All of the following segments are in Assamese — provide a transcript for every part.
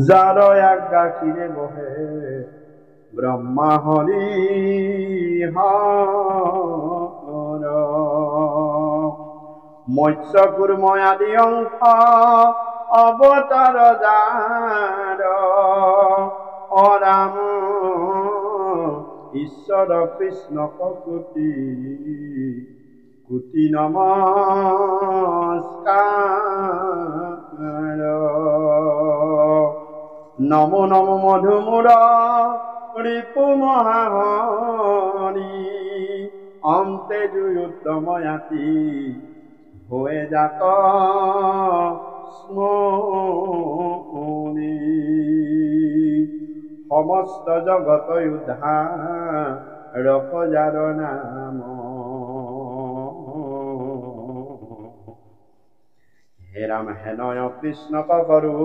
যার আজ্ঞা কিরে বহে ব্রহ্মা হরি হর মৎস্য কুর্ম আদি অংশ অবতার যার অরাম ঈশ্বর কৃষ্ণ কোটি কোটি নমস্কার নমো নমো মধুমূর রিপু মহাহরি অন্তে জুয়ুত্তময়াতি হয়ে যাক স্মরণী সমস্ত জগত উদ্ধার যার নাম হে রাম হে নয় কৃষ্ণ করু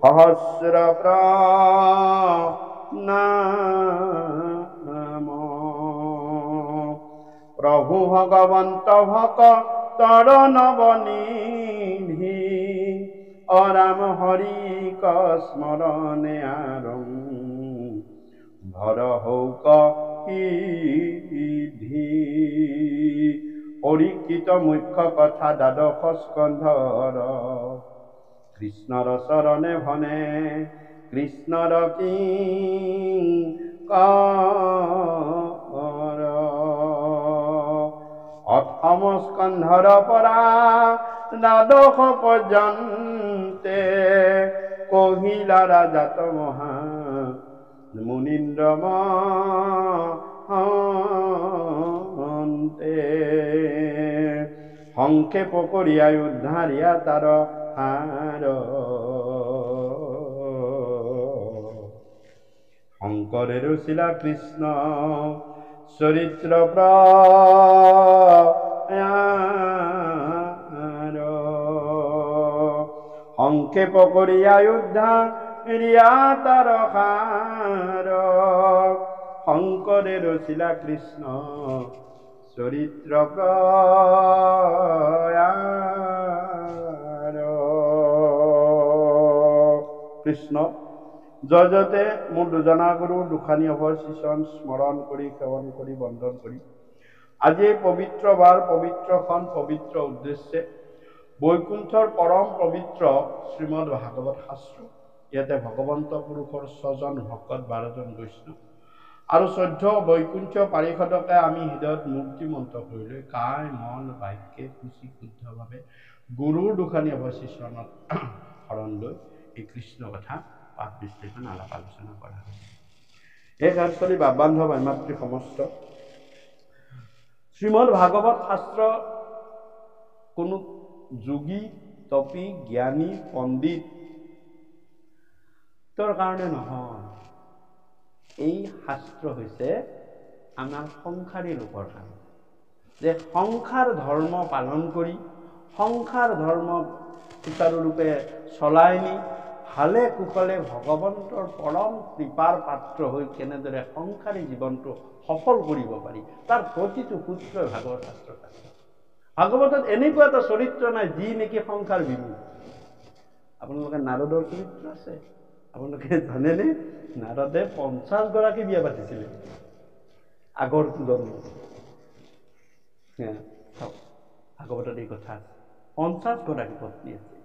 সহস্র প্রণাম প্রভু ভগবন্ত ভক্তর নবনিধি অরাম হরি স্মরণে আরং ভর হৌক সিদ্ধি পরীক্ষিত মুখ্য কথা দ্বাদশ স্কন্ধর কৃষ্ণর শরণে ভনে কৃষ্ণর কিঙ্কর অথম স্কন্ধর পরা দ্বাদশ পর্যন্তে কহিলা রাজাত মহা মুনীন্দ্র মহন্তে সংক্ষেপ করিয়া উদ্ধারিয়া তার হার শঙ্করের শিলা কৃষ্ণ চরিত্র প্রয়ার সংক্ষেপ করিয়া উদ্ধারিয়া তার হার শঙ্করের শিলা কৃষ্ণ চরিত্র প্রয়ার কৃষ্ণ জয়তে মোৰ দুজনাগুৰু দুখানি অভয় শিষণ স্মৰণ কৰি সেৱন কৰি বন্দন কৰি আজি এই পবিত্ৰ বাৰ পবিত্ৰখন পবিত্ৰ উদ্দেশ্যে বৈকুণ্ঠৰ পৰম পবিত্ৰ শ্ৰীমদ ভাগৱত শাস্ত্ৰ ইয়াতে ভগৱন্ত পুৰুষৰ ৬জন ভকত ১২জন বৈষ্ণৱ আৰু ১৪ বৈকুণ্ঠ পাৰিষদকে আমি হৃদয়ত মূৰ্তিমন্ত কৰি লৈ কায় মন বাক্যে খুচি শুদ্ধভাৱে গুৰুৰ দুখানি অভয় শিষণত শৰণ লৈ এই কৃষ্ণ কথা পাঠ বিশ্লেষণ আলাপ আলোচনা কৰা হৈছে। এই কাৰ্যলি বাবান্ধৱ মাতৃ সমস্ত শ্ৰীমদ ভাগৱত শাস্ত্ৰ কোনো যোগী তপী জ্ঞানী পণ্ডিতৰ কাৰণে নহয়। এই শাস্ত্ৰ হৈছে আমাৰ সংসাৰী লোকৰ কাৰণে, যে সংসাৰ ধৰ্ম পালন কৰি সংসাৰ ধৰ্ম সুচাৰুৰূপে চলাই নি ভালে কুশলে ভগৱন্তৰ পৰম কৃপাৰ পাত্ৰ হৈ কেনেদৰে সংসাৰী জীৱনটো সফল কৰিব পাৰি তাৰ প্ৰতিটো সূত্ৰই ভাগৱত শাস্ত্ৰত আছে। ভাগৱতত এনেকুৱা এটা চৰিত্ৰ নাই যি নেকি সংসাৰ বিমুখ। আপোনালোকে নাৰদৰ চৰিত্ৰ আছে, আপোনালোকে জানেনে? নাৰদে ৫০ গৰাকী বিয়া পাতিছিলে আগৰ জন্ম। ভাগৱতত এই কথা আছে, ৫০ গৰাকী পত্নী আছে।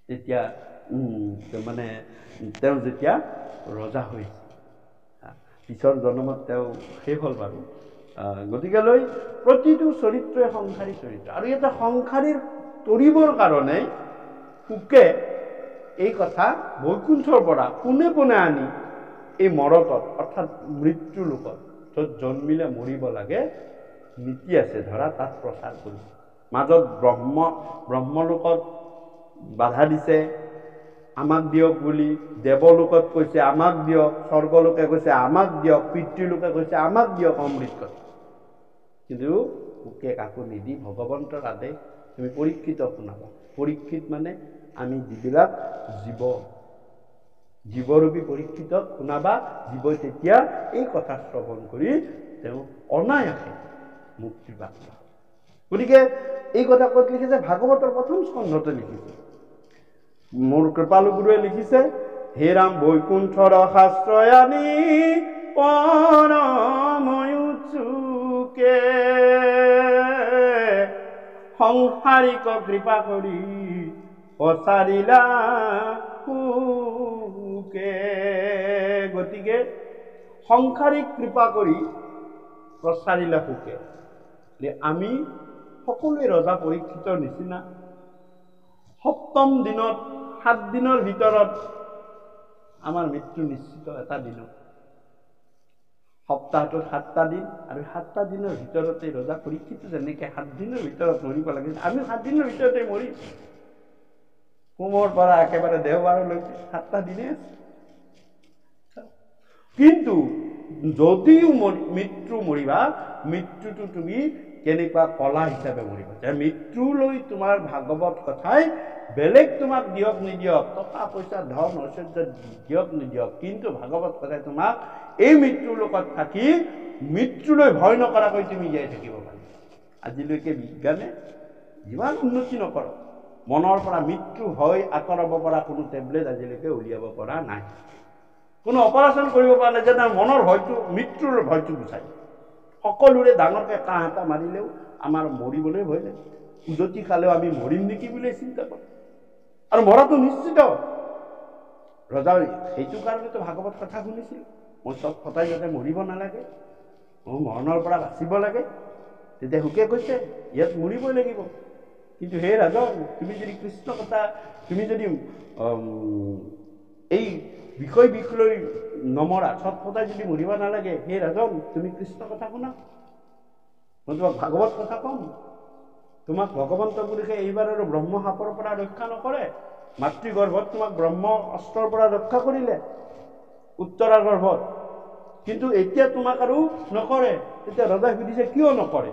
তেতিয়া মানে তেওঁ যেতিয়া ৰজা হৈছিল, পিছৰ জন্মত তেওঁ শেষ হ'ল বাৰু। গতিকেলৈ প্ৰতিটো চৰিত্ৰই সংসাৰী চৰিত্ৰ, আৰু এটা সংসাৰীৰ তৰিবৰ কাৰণে সুকে এই কথা বৈকুণ্ঠৰ পৰা পোনে পোনে আনি এই মৰতত অৰ্থাৎ মৃত্যু লোকত য'ত জন্মিলে মৰিব লাগে নীতি আছে ধৰা, তাত প্ৰচাৰ কৰিছে। মাজত ব্ৰহ্মলোকত বাধা দিছে, আমাক দিয়ক বুলি। দেৱলোকত কৈছে আমাক দিয়ক, স্বৰ্গলোকে কৈছে আমাক দিয়ক, পিতৃলোকে কৈছে আমাক দিয়ক অমৃত কথা। কিন্তু মোকে কাকো নিদি ভগৱন্তৰ আদেশ তুমি পৰীক্ষিতক শুনাবা। পৰীক্ষিত মানে আমি যিবিলাক জীৱৰূপী পৰীক্ষিতক শুনাবা। জীৱই তেতিয়া এই কথা শ্ৰৱণ কৰি তেওঁ অনায়াসে মুক্তি পাব। গতিকে এই কথা ক'ত লিখিছে? ভাগৱতৰ প্ৰথম স্কন্ধতে লিখিছে। মোৰ কৃপালু গুৰুৱে লিখিছে, হে ৰাম বৈকুণ্ঠৰ শাস্ত্ৰয়ানি পৰময়ুচুকে সংসাৰিক কৃপা কৰি প্ৰচাৰিলা সুকে। গতিকে সংসাৰিক কৃপা কৰি প্ৰচাৰিলা সুকে। আমি সকলোৱে ৰজা পৰীক্ষিতৰ নিচিনা সপ্তম দিনত 7 দিনৰ ভিতৰত আমাৰ মৃত্যু নিশ্চিত। এটা দিনত সপ্তাহটোত 7টা দিন আৰু 7টা দিনৰ ভিতৰতে ৰজা পৰীক্ষিত যেনেকৈ 7 দিনৰ ভিতৰত মৰিব লাগে, আমি 7 দিনৰ ভিতৰতে মৰিম। সোমৰ পৰা একেবাৰে দেওবাৰলৈকে 7টা দিনে আছে। কিন্তু যদিও মৃত্যু মৰিবা, মৃত্যুটো তুমি কেনেকুৱা কলা হিচাপে মৰিবা। যে মৃত্যুলৈ তোমাৰ ভাগৱত কথাই বেলেগ তোমাক দিয়ক নিদিয়ক, টকা পইচা ধন ঐশ্বৰ্য দিয়ক নিদিয়ক, কিন্তু ভাগৱত কথাই তোমাক এই মৃত্যুৰ লগত থাকি মৃত্যুলৈ ভয় নকৰাকৈ তুমি জীয়াই থাকিব পাৰিবা। আজিলৈকে বিজ্ঞানে যিমান উন্নতি নকৰক, মনৰ পৰা মৃত্যু ভয় আঁতৰাব পৰা কোনো টেবলেট আজিলৈকে উলিয়াব পৰা নাই। কোনো অপাৰেশ্যন কৰিব পৰা নাই যে মনৰ ভয়টো, মৃত্যুৰ ভয়টো গুচাই। সকলোৰে ডাঙৰকৈ কাঁহ এটা মাৰিলেও আমাৰ মৰিবলৈ ভয় লাগে। উজতি খালেও আমি মৰিম নেকি বুলি চিন্তা কৰোঁ, আৰু মৰাটো নিশ্চিত। ৰজা সেইটো কাৰণেতো ভাগৱত কথা শুনিছিল, মই চব সদায় যাতে মৰিব নালাগে, মই মৰণৰ পৰা বাচিব লাগে। তেতিয়া সুকে কৈছে ইয়াত মৰিবই লাগিব। কিন্তু হে ৰাজন, তুমি যদি কৃষ্ণ কথা, তুমি যদি এই বিষয়লৈ নমৰা, সৎপতাই যদি মৰিব নালাগে, হে ৰাজন তুমি কৃষ্ণ কথা শুনা। মই তোমাক ভাগৱত কথা কম। তোমাক ভগৱন্ত পুৰুষে এইবাৰ আৰু ব্ৰহ্ম সাপৰ পৰা ৰক্ষা নকৰে। মাতৃগৰ্ভত তোমাক ব্ৰহ্ম অস্ত্ৰৰ পৰা ৰক্ষা কৰিলে, উত্তৰাৰ গৰ্ভত, কিন্তু এতিয়া তোমাক আৰু নকৰে। তেতিয়া ৰজাই সুধিছে কিয় নকৰে?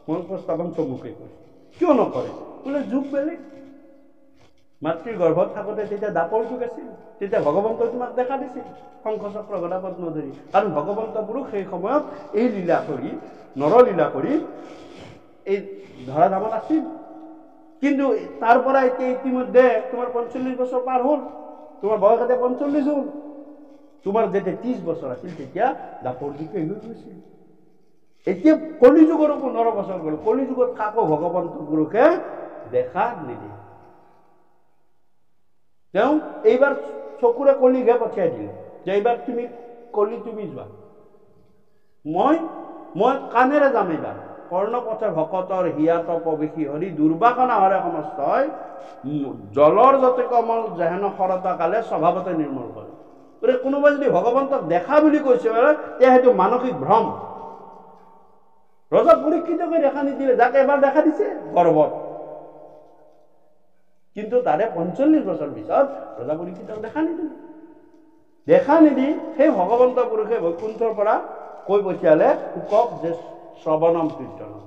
মই প্ৰস্তাৱন চমুকে কৈছোঁ, কিয় নকৰে? বোলে যুগ বেলেগ। মাতৃৰ গৰ্ভত থাকোঁতে তেতিয়া দাপৰ যুগ আছিল, তেতিয়া ভগৱন্তই তোমাক দেখা দিছিল শংখচক্ৰ গদা পদ্ম ধৰি। কাৰণ ভগৱন্ত পুৰুষ সেই সময়ত এই লীলা কৰি, নৰলীলা কৰি এই ধৰাধামত আছিল। কিন্তু তাৰ পৰা এতিয়া ইতিমধ্যে তোমাৰ 45 বছৰ পাৰ হ'ল, তোমাৰ বয়স এতিয়া 45 হ'ল। তোমাৰ যেতিয়া 30 বছৰ আছিল তেতিয়া দাপৰ যুগ শেষ হৈ গৈছিল। এতিয়া কলিযুগৰো 15 বছৰ গ'ল। কলিযুগত কাকো ভগৱন্ত পুৰুষে দেখা নিদিয়ে। তেওঁ এইবাৰ চকুৰে কলিহে পঠিয়াই দিলে যে এইবাৰ তুমি কলি তুমি যোৱা, মই কাণেৰে যাম। এইবাৰ কৰ্ণপথে ভকতৰ হিয়াত প্ৰৱেশী হৰি দুৰ্বাসনা হৰে সমস্তই জলৰ যতে কমল যেহেন সৰতা কালে স্বভাৱতে নিৰ্মল কৰে। গতিকে কোনোবাই যদি ভগৱন্তক দেখা বুলি কৈছে তেতিয়া সেইটো মানসিক ভ্ৰম। ৰজা পৰীক্ষিতকে দেখা নিদিলে, যাক এবাৰ দেখা দিছে গৰ্ভত, কিন্তু তাৰে 45 বছৰ পিছত ৰজা পৰীক্ষিতক দেখা নিদিলে। দেখা নিদি সেই ভগৱন্ত পুৰুষে বৈকুণ্ঠৰ পৰা কৈ পঠিয়ালে শুকক যে শ্ৰৱণম কীৰ্তনম,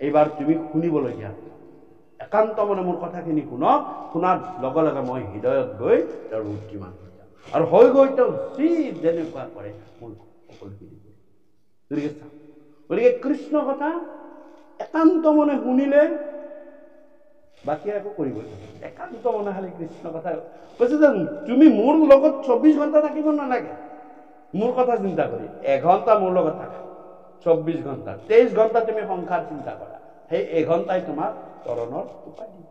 এইবাৰ তুমি শুনিবলৈ দিয়া, একান্ত মনে মোৰ কথাখিনি শুনক। শুনাৰ লগে লগে মই হৃদয়ত গৈ তেওঁৰ মূৰ্তিমান হৈ যাম, আৰু হৈ গৈ তেওঁ যি যেনেকুৱা কৰে মোৰ সকলোখিনি কৰি। গতিকে কৃষ্ণ কথা একান্ত মনে শুনিলে বাকী একো কৰিব নালাগে। একান্ত মনে খালি কৃষ্ণ কথা কৈছে যে তুমি মোৰ লগত 24 ঘণ্টা থাকিব নালাগে। মোৰ কথা চিন্তা কৰি 1 ঘণ্টা মোৰ লগত থাকা, 24 ঘণ্টা, 23 ঘণ্টা তুমি সংসাৰ চিন্তা কৰা, সেই 1 ঘণ্টাই তোমাক তৰণৰ উপায় দিব।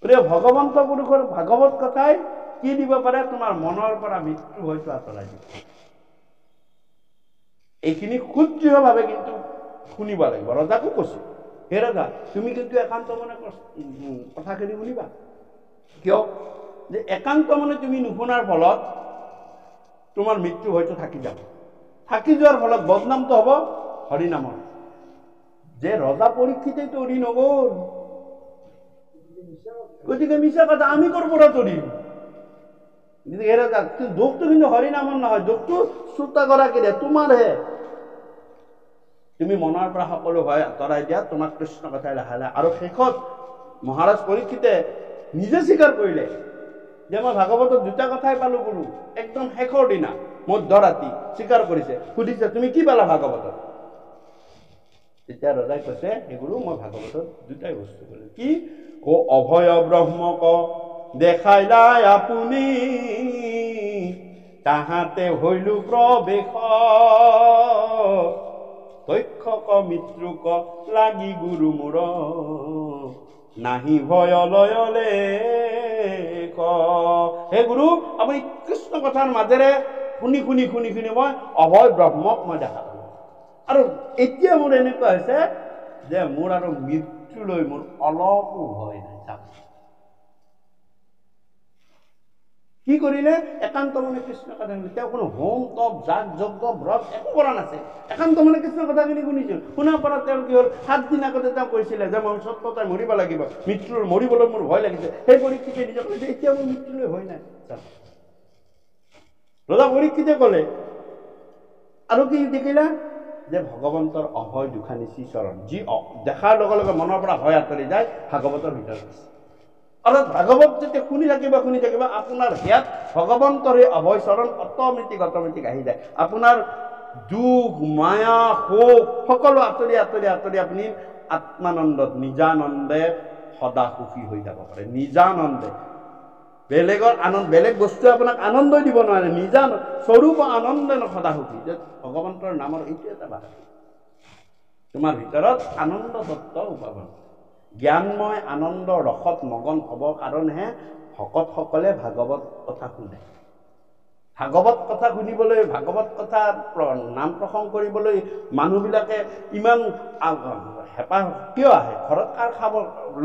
গতিকে ভগৱন্ত পুৰুষৰ ভাগৱত কথাই কি দিব পাৰে? তোমাৰ মনৰ পৰা মৃত্যু হয়তো আঁতৰাই দিব। এইখিনি শুদ্ধভাৱে কিন্তু শুনিব লাগিব। ৰজাকো কৈছে, হে ৰজা তুমি কিন্তু একান্ত মনে কথাখিনি শুনিবা। কিয়? যে একান্ত মনে তুমি নুশুনাৰ ফলত তোমাৰ মৃত্যু হয়তো থাকি যাব। থাকি যোৱাৰ ফলত বদনামটো হ'ব হৰিনামৰ। যে ৰজা পৰীক্ষিতেই তৰি নগ'ল, গতিকে মিছা কথা আমি ক'ৰ পৰা তৰিম? দুখটো কিন্তু হৰিনামৰ নহয়, দুখটো শ্ৰোতাগৰাকীৰে, তোমাৰহে। তুমি মনৰ পৰা সকলো ভয় আঁতৰাই দিয়া, তোমাক কৃষ্ণ কথাই লাহে লাহে। আৰু শেষত মহাৰাজ পৰীক্ষিতে নিজে স্বীকাৰ কৰিলে যে মই ভাগৱতত দুটা কথাই পালো গুৰু। একদম শেষৰ দিনা মধ্যৰাতি স্বীকাৰ কৰিছে। সুধিছে তুমি কি পালা ভাগৱতত? তেতিয়া ৰজাই কৈছে, হে গুৰু মই ভাগৱতত দুটাই বস্তু পালো। কি? ও অভয় ব্ৰহ্মক দেখাইলাই আপুনি, তাহাতে হইলো প্ৰবেশ, তক্ষক মৃত্যুক লাগি গুৰু মোৰ, নাহি ভয় লয়লে ক। হে গুৰু, আপুনি কৃষ্ণ কথাৰ মাজেৰে শুনি শুনি শুনি শুনি মই অভয় ব্ৰহ্মক মই দেখা পালো। আৰু এতিয়া মোৰ এনেকুৱা হৈছে যে মোৰ আৰু মৃত্যুলৈ মোৰ অলপো ভয় নাই। কি কৰিলে? একান্ত মনে কৃষ্ণ কথা শুনিলে। তেওঁ কোনো হোম তপ যাগ যজ্ঞ ব্ৰত একো কৰা নাছিল। একান্ত মনে কৃষ্ণ কথাখিনি শুনিছিল। শুনাৰ পৰা তেওঁৰ কি হ'ল, 7 দিন আগতে তেওঁ কৈছিলে যে মই সত্যতাই মৰিব লাগিব, মৰিবলৈ মোৰ ভয় লাগিছে। সেই পৰীক্ষিতে নিজে কৈছে এতিয়া মোৰ মৃত্যুলৈ ভয় নাই। ৰজা পৰীক্ষিতে ক'লে আৰু কি দেখিলা? যে ভগৱন্তৰ অভয় দুখানি চৰণ, যি দেখাৰ লগে লগে মনৰ পৰা ভয় আঁতৰি যায়, ভাগৱতৰ ভিতৰত আছে। অৰ্থাৎ ভাগৱত যেতিয়া শুনি থাকিবা আপোনাৰ হিয়াত ভগৱন্তৰ এই অভয় চৰণ অট'মেটিক আহি যায়। আপোনাৰ দুখ মায়া শোক সকলো আঁতৰি আঁতৰি আঁতৰি আপুনি আত্মানন্দত নিজানন্দে সদা সুখী হৈ যাব পাৰে। নিজানন্দে বেলেগৰ আনন্দ, বেলেগ বস্তুৱে আপোনাক আনন্দই দিব নোৱাৰে। নিজা স্বৰূপ আনন্দে সদা সুখী। যে ভগৱন্তৰ নামৰ এইটো এটা বাধা, তোমাৰ ভিতৰত আনন্দ তত্ত্ব উপাবন। জ্ঞানময় আনন্দ ৰসত মগন হ'বৰ কাৰণেহে ভকতসকলে ভাগৱত কথা শুনে। ভাগৱত কথা শুনিবলৈ, ভাগৱত কথা নাম প্ৰসংগ কৰিবলৈ মানুহবিলাকে ইমান হেঁপাহ কিয় আহে? ঘৰত কাৰ খাব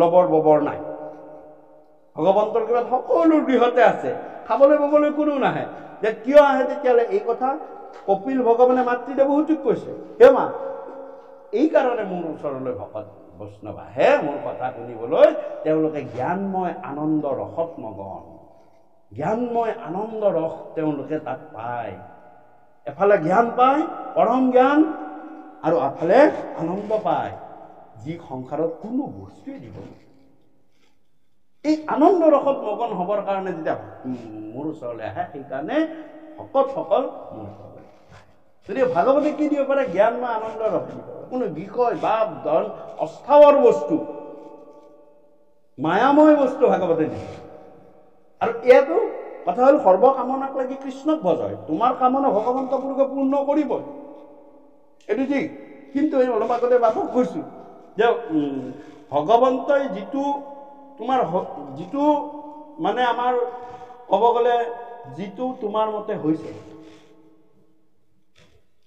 লবৰ ববৰ নাই? ভগৱন্তৰ কিবা সকলো গৃহতে আছে, খাবলৈ ববলৈ কোনো নাহে। যে কিয় আহে তেতিয়াহ'লে? এই কথা কপিল ভগৱানে মাতৃদেৱ বহুতোক কৈছে, হে মা, এই কাৰণে মোৰ ওচৰলৈ ভকত বৈষ্ণৱ আহে মোৰ কথা শুনিবলৈ। তেওঁলোকে জ্ঞানময় আনন্দ ৰসত মগন, জ্ঞানময় আনন্দ ৰস তেওঁলোকে তাত পায়। এফালে জ্ঞান পায়, পৰম জ্ঞান, আৰু এফালে আনন্দ পায়, যি সংসাৰত কোনো বস্তুৱে দিব নোৱাৰে। এই আনন্দ ৰসত মগন হ'বৰ কাৰণে যেতিয়া মোৰ ওচৰলৈ আহে, সেইকাৰণে ভকতসকল মোৰ ওচৰলৈ আহে। যদি ভাগৱতে কি দিব পাৰে? জ্ঞানময় আনন্দ ৰস দিব পাৰে। কোনো বিষয় বাপ ধন অস্থাৱৰ বস্তু, মায়াময় বস্তু ভাগৱতে দিয়ে। আৰু ইয়াতো কথা হ'ল সৰ্বকামনাক লাগি কৃষ্ণক বজায়। তোমাৰ কামনা ভগৱন্ত পুৰুষে পূৰ্ণ কৰিব, এইটো ঠিক। কিন্তু এই অলপ আগতে বাপক কৈছোঁ যে ভগৱন্তই যিটো তোমাৰ যিটো মানে আমাৰ ক'ব গ'লে যিটো তোমাৰ মতে হৈছে,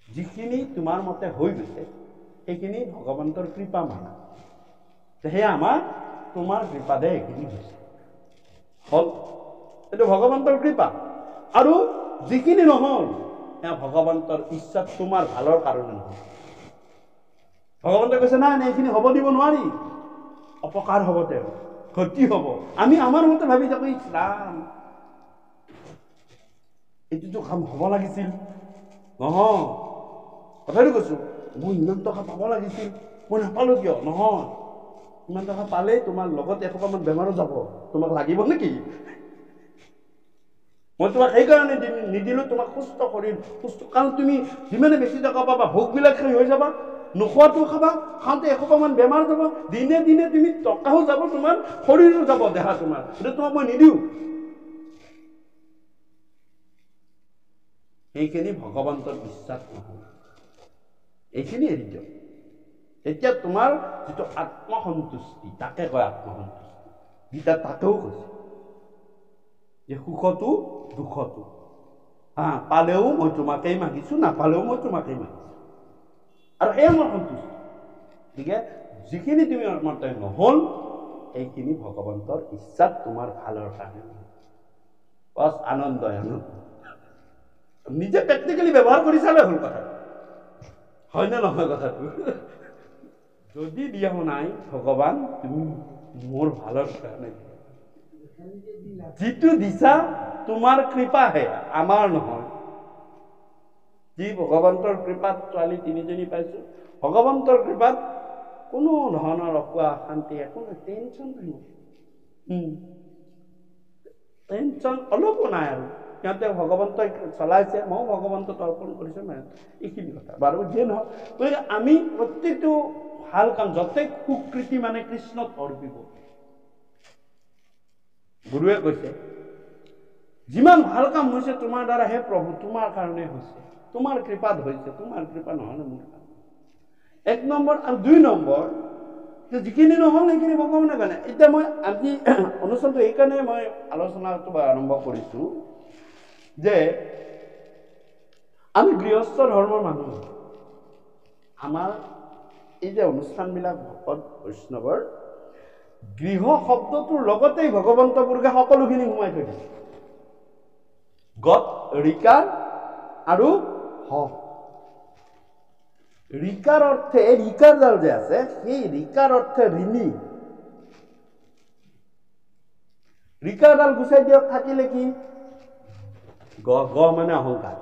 যিখিনি তোমাৰ মতে হৈ গৈছে, সেইখিনি ভগৱন্তৰ কৃপা মানা। সেয়া আমাৰ তোমাৰ কৃপাদে এইখিনি হৈছে, হ'ল। এইটো ভগৱন্তৰ কৃপা। আৰু যিখিনি নহ'ল, সেয়া ভগৱন্তৰ ইচ্ছাত তোমাৰ ভালৰ কাৰণে নহয়। ভগৱন্তে কৈছে নাই নাই, এইখিনি হ'ব দিব নোৱাৰি, অপকাৰ হ'ব, তেওঁ ক্ষতি হ'ব। আমি আমাৰ মতে ভাবি থাকো, ইছৰাম এইটোতো কাম হ'ব লাগিছিল, নহয়। কথাটো কৈছো, মই ইমান টকা পাব লাগিছিল, মই নাপালো কিয়? নহয়, ইমান টকা পালেই তোমাৰ লগত এসোপামান বেমাৰো যাব, তোমাক লাগিব নেকি? মই তোমাক সেইকাৰণে নিদিলো, তোমাক সুস্থ শৰীৰ, সুস্থ। কাৰণ তুমি যিমানে বেছি টকা পাবা, ভোগবিলাক খাই হৈ যাবা, নোখোৱাটো খাবা, খাওঁতে এসোপামান বেমাৰ যাব, দিনে দিনে তুমি টকাও যাব, তোমাৰ শৰীৰো যাব, দেহা তোমাৰ। সেইটো তোমাক মই নিদিওঁ। সেইখিনি ভগৱন্তৰ বিশ্বাস নহয়, এইখিনি এৰি দিয়ক। এতিয়া তোমাৰ যিটো আত্মসন্তুষ্টি, তাকে কয় আত্মসন্তুষ্টি। গীতা তাতেও কৈছে যে সুখতো দুখতো, পালেও মই তোমাকেই মাগিছো, নাপালেও মই তোমাকেই মাগিছো, আৰু সেয়া মোৰ সন্তুষ্টি। গতিকে যিখিনি তুমি মতে নহ'ল, সেইখিনি ভগৱন্তৰ ইচ্ছাত তোমাৰ ভালৰ কাৰণে বছ আনন্দ। নিজে প্ৰেক্টিকেলি ব্যৱহাৰ কৰি চালে হ'ল কথা, হয় নে নহয় কথাটো? যদি দিয়া নাই ভগৱান, তুমি মোৰ ভালৰ কাৰণে যিটো দিছা তোমাৰ কৃপাহে, আমাৰ নহয়। যি ভগৱন্তৰ কৃপাত ছোৱালী 3জনী পাইছোঁ, ভগৱন্তৰ কৃপাত কোনো ধৰণৰ অসুৱা অশান্তি একো নাই, টেনশ্যন নাই, টেনশ্যন অলপো নাই আৰু সিহঁতে ভগৱন্তই চলাইছে, ময়ো ভগৱন্তক অৰ্পণ কৰিছোঁ নাই, এইখিনি কথা বাৰু যিয়ে নহওক। গতিকে আমি প্ৰত্যেকটো ভাল কাম য'তে সুকৃতি মানে কৃষ্ণক অৰ্পিব। গুৰুৱে কৈছে যিমান ভাল কাম হৈছে তোমাৰ দ্বাৰা হে প্ৰভু, তোমাৰ কাৰণে হৈছে, তোমাৰ কৃপাত হৈছে, তোমাৰ কৃপা নহ'লে মোৰ কাম। 1 নম্বৰ। আৰু 2 নম্বৰ, যিখিনি নহ'ল সেইখিনি ভগৱানৰ কাৰণে। এতিয়া মই আজি অনুষ্ঠানটো এইকাৰণে মই আলোচনাটো আৰম্ভ কৰিছোঁ যে আমি গৃহস্থ ধৰ্মৰ মানুহ, আমাৰ এই যে অনুষ্ঠানবিলাক ভকত বৈষ্ণৱৰ গৃহ শব্দটোৰ লগতেই ভগৱন্ত পুৰুষে সকলোখিনি সোমাই থৈ দিছে। গত, ৰিকাৰ আৰু হ। ৰিকাৰ অৰ্থে, ৰিকাৰডাল যে আছে সেই ৰিকাৰ অৰ্থে ঋণী। ৰিকাৰডাল গুচাই দিয়ক, থাকিলে কি? গ, গ মানে অহংকাৰ।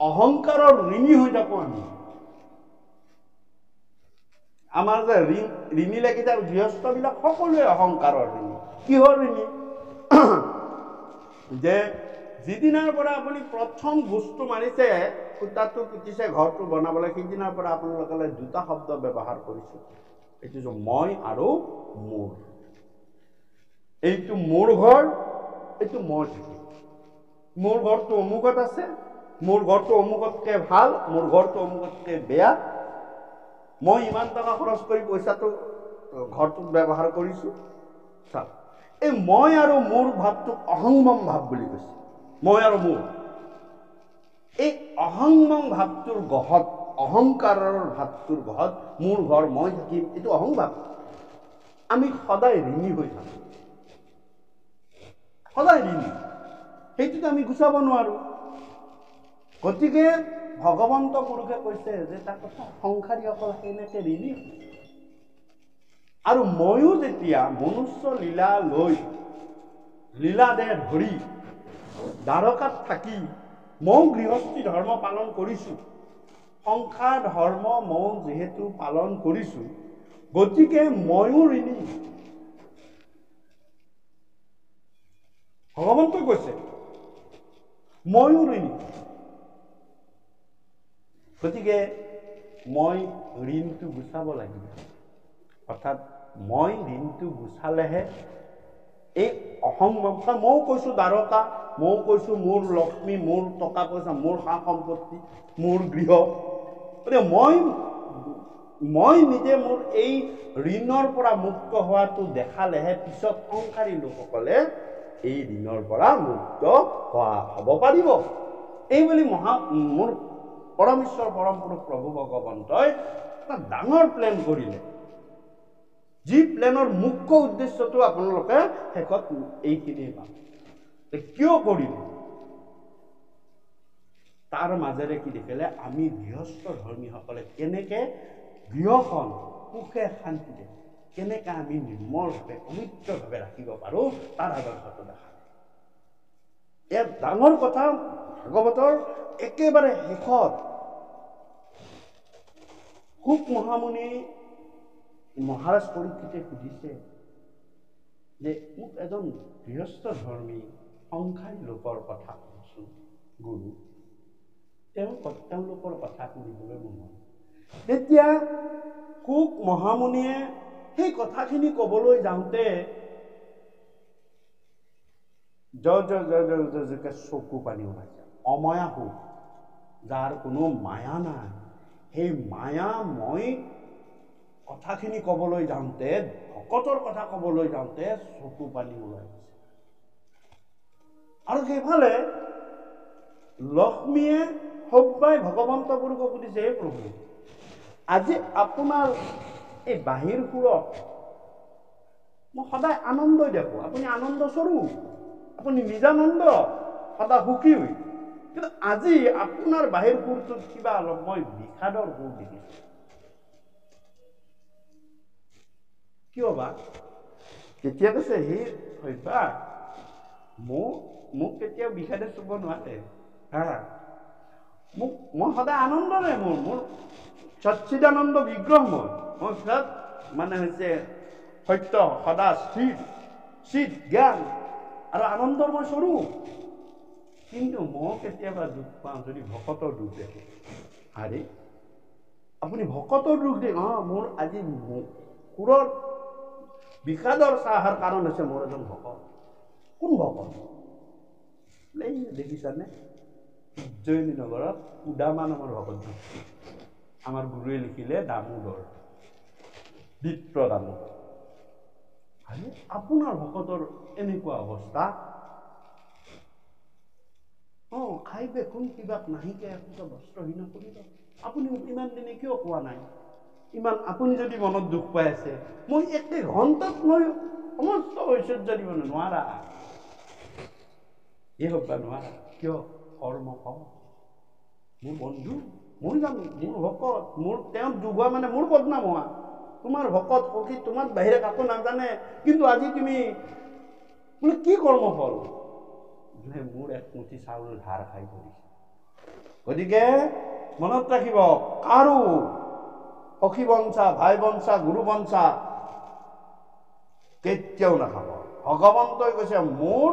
অহংকাৰৰ ঋণী হৈ যাব আমি। আমাৰ যে ঋণী লাগি যায়, গৃহস্থবিলাক সকলোৱে অহংকাৰৰ ঋণী। কিহৰ ঋণী? যে যিদিনাৰ পৰা আপুনি প্ৰথম গোচটো মাৰিছে, খুঁটাটো পুতিছে, ঘৰটো বনাবলৈ, সেইদিনাৰ পৰা আপোনালোকে 2টা শব্দ ব্যৱহাৰ কৰিছে। এইটো যে মই আৰু মোৰ। এইটো মোৰ ঘৰ, এইটো মই থাকিম। মোৰ ঘৰটো অমুকত আছে, মোৰ ঘৰটো অমুকতকৈ ভাল, মোৰ ঘৰটো অমুকতকৈ বেয়া। মই ইমান টকা খৰচ কৰি পইচাটো ঘৰটোত ব্যৱহাৰ কৰিছোঁ। চাওক, এই মই আৰু মোৰ ভাৱটোক অহংমম ভাৱ বুলি কৈছে। মই আৰু মোৰ, এই অহংমম ভাৱটোৰ গহত, অহংকাৰৰ ভাৱটোৰ গহত মোৰ ঘৰ, মই থাকিম, এইটো অহংভাৱ। আমি সদায় ঋণী হৈ থাকোঁ, সদায় ঋণী। সেইটোতো আমি গুচাব নোৱাৰোঁ। গতিকে ভগৱন্ত পুৰুষে কৈছে যে তাৰ কথা, সংসাৰীসকল সেনেকে ঋণী। আৰু ময়ো যেতিয়া মনুষ্য লীলা লৈ, লীলা দেহ ধৰি দ্বাৰকাত থাকি ময়ো গৃহস্থী ধৰ্ম পালন কৰিছোঁ, সংসাৰ ধৰ্ম ময়ো যিহেতু পালন কৰিছোঁ, গতিকে ময়ো ঋণী। ভগৱন্তই কৈছে ময়ো ঋণী। গতিকে মই ঋণটো গুচাব লাগিব। অৰ্থাৎ মই ঋণটো গুচালেহে এই অহংমম, ময়ো কৈছোঁ দ্বাৰকা, ময়ো কৈছোঁ মোৰ লক্ষ্মী, মোৰ টকা পইচা, মোৰ সা সম্পত্তি, মোৰ গৃহ। গতিকে মই নিজে মোৰ এই ঋণৰ পৰা মুক্ত হোৱাটো দেখালেহে পিছত সংসাৰী লোকসকলে এই ঋণৰ পৰা মুক্ত হ'ব পাৰিব। এইবুলি মোৰ পৰমেশ্বৰ পৰম পুৰুষ প্ৰভু ভগৱন্তই এটা ডাঙৰ প্লেন কৰিলে, যি প্লেনৰ মুখ্য উদ্দেশ্যটো আপোনালোকে শেষত এইখিনিয়ে পাব। কিয় কৰিলে? তাৰ মাজেৰে কি দেখিলে? আমি গৃহস্থ ধৰ্মীসকলে কেনেকে গৃহখন সুখে শান্তিৰে কেনেকে আমি নিৰ্মলভাৱে পবিত্ৰভাৱে ৰাখিব পাৰোঁ, তাৰ আদৰ্শটো দেখা। ইয়াত ডাঙৰ কথা, ভাগৱতৰ একেবাৰে শেষত সুক মহামুনি মহাৰাজ পৰীক্ষিতে সুধিছে যে মোক এজন গৃহস্থ ধৰ্মী সংসাৰী লোকৰ কথা কওকচোন গুৰু। তেওঁলোকৰ কথা শুনিবলৈ মন হ'ল। তেতিয়া সুক মহামুনিয়ে সেই কথাখিনি ক'বলৈ যাওঁতে চকু পানী ওলাইছে। অমায়া সুখ, যাৰ কোনো মায়া নাই, সেই মায়াময় কথাখিনি ক'বলৈ যাওঁতে, ভকতৰ কথা ক'বলৈ যাওঁতে চকু পানী ওলাই গৈছে। আৰু সেইফালে লক্ষ্মীয়ে সবাই ভগৱন্ত পুৰুষক সুধিছে, হে প্ৰভু, আজি আপোনাৰ এই বাহিৰ সুৰত মই সদায় আনন্দই দেখোঁ, আপুনি আনন্দ স্বৰূপ, আপুনি নিজানন্দ, সদায় সুখী হৈ, কিন্তু আজি আপোনাৰ বাহিৰ সুৰটোত কিবা অলপ মই বিষাদৰ সুৰ দেখিছোঁ। কিয় বা? তেতিয়া কৈছে, হে সভ্যা, মোক কেতিয়াও বিষাদে চুব নোৱাৰে। মই সদায় আনন্দৰে মোৰ সচ্চিদানন্দ বিগ্ৰহ মই বিৰাট মানে হৈছে সত্য সদা চিত জ্ঞান আৰু আনন্দৰ মই স্বৰূপ। কিন্তু মই কেতিয়াবা দুখ পাওঁ যদি ভকতৰ দুখ দেখে। আৰে আপুনি ভকতৰ দুখ দিয়ে, মোৰ আজি সুৰৰ বিষাদৰ চাহাৰ কাৰণ হৈছে মোৰ এজন ভকত। কোন ভকত? এই দেখিছানে উজ্জয়িনী নগৰত উদামা নামৰ ভকত আমাৰ গুৰুৱে লিখিলে দামোদৰ বিপ্ৰ দামোদৰ। আৰে আপোনাৰ ভকতৰ এনেকুৱা অৱস্থা, খাইবে কোন কিবা নাহিকে একোটা বস্ত্ৰহীন কৰিব। আপুনি মোক ইমান দিনে কিয় কোৱা নাই? ইমান আপুনি যদি মনত দুখ পাই আছে, মই একে ঘণ্টাত মই সমস্ত ঐশ্বৰ্য দিব নোৱাৰা। এই হওক বা নোৱাৰা কিয়? কৰ্ম ফল। মোৰ বন্ধু, মই জানো মোৰ ভকত, মোৰ তেওঁক যোগোৱা মানে মোৰ বদনাম হোৱা। তোমাৰ ভকত সখী তোমাৰ বাহিৰে কাকো নাজানে, কিন্তু আজি তুমি বোলে কি কৰ্ম ফল? মোৰ একমুঠি চাউল ধাৰ খাই পৰিছে। গতিকে মনত ৰাখিব, কাৰো সখী বঞ্চা, ভাই বঞ্চা, গুৰু বঞ্চা কেতিয়াও নাখাব। ভগৱন্তই কৈছে মোৰ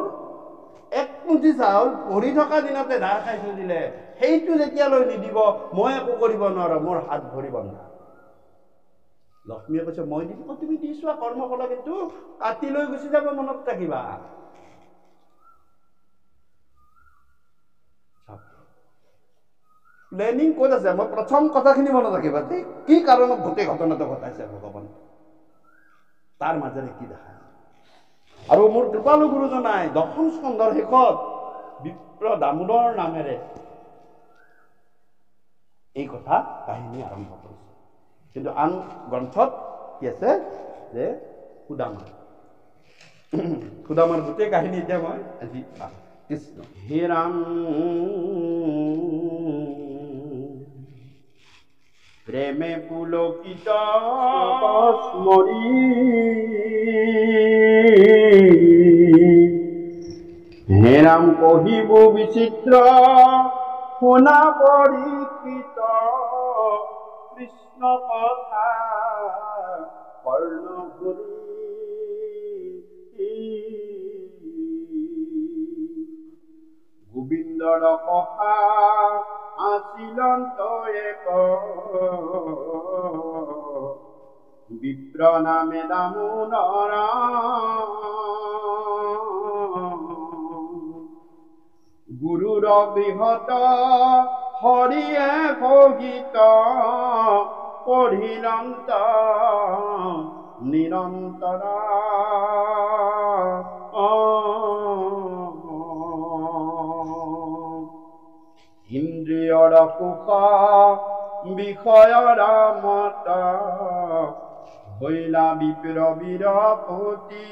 একমুঠি চাউল পঢ়ি থকা দিনতে ধাৰ খাই থৈ দিলে, সেইটো যেতিয়ালৈ নিদিব মই একো কৰিব নোৱাৰো, মোৰ হাত ভৰি বন্ধা। লক্ষ্মীয়ে কৈছে মই দিম, তুমি দি চোৱা কৰ্মফল কিন্তু কাটি লৈ গুচি যাব, মনত ৰাখিবা। প্লেনিং ক'ত আছে? মই প্ৰথম কথাখিনি মনত ৰাখিবা, কি কাৰণত গোটেই ঘটনাটো ঘটাইছে ভগৱান, তাৰ মাজেৰে কি দেখা। আৰু মোৰ কৃপালু গুৰুজনাই 10ম স্কন্ধৰ শেষত বিপ্ৰ দামোদৰ নামেৰে এই কথা কাহিনী আৰম্ভ কৰিছে। কিন্তু আন গ্ৰন্থত কি আছে যে সুদামাৰ গোটেই কাহিনী এতিয়া মই আজি পাম। কৃষ্ণ হে ৰাম প্ৰেমে পুলকিত স্মৰি, হে ৰাম কহিব বিচিত্ৰ শুনা পৰীক্ষিত, কৃষ্ণ কথা কৰ্ণ ভৰি। গোবিন্দৰ কথা আছিলন্ত এক, বিপ্ৰ নামে দামোদৰ, গুৰুৰ বৃহত হৰিয়ে ভোগিত, পঢ়িলন্ত নিৰন্তৰ। ইন্দ্ৰিয়ৰ সুখ বিষয়ৰ মত, হইলা বিপ্ৰ বীৰপতি,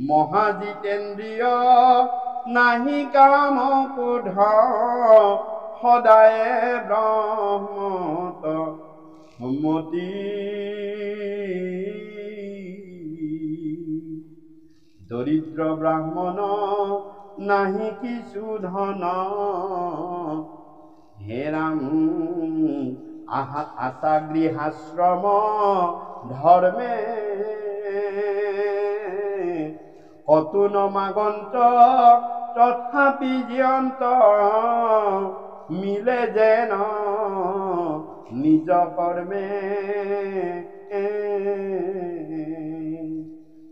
মহাজিতেন্দ্ৰিয় নাহি কাম ক্ৰোধ, সদায়ে ব্ৰহ্মত মতি। দৰিদ্ৰ ব্ৰাহ্মণ নাহি কিছু ধন, হে ৰাম আশা গৃহাশ্ৰম ধৰ্মে, কতো নমাগন্ত তথাপি জিয়ন্ত, মিলে যেন নিজ কৰ্মে।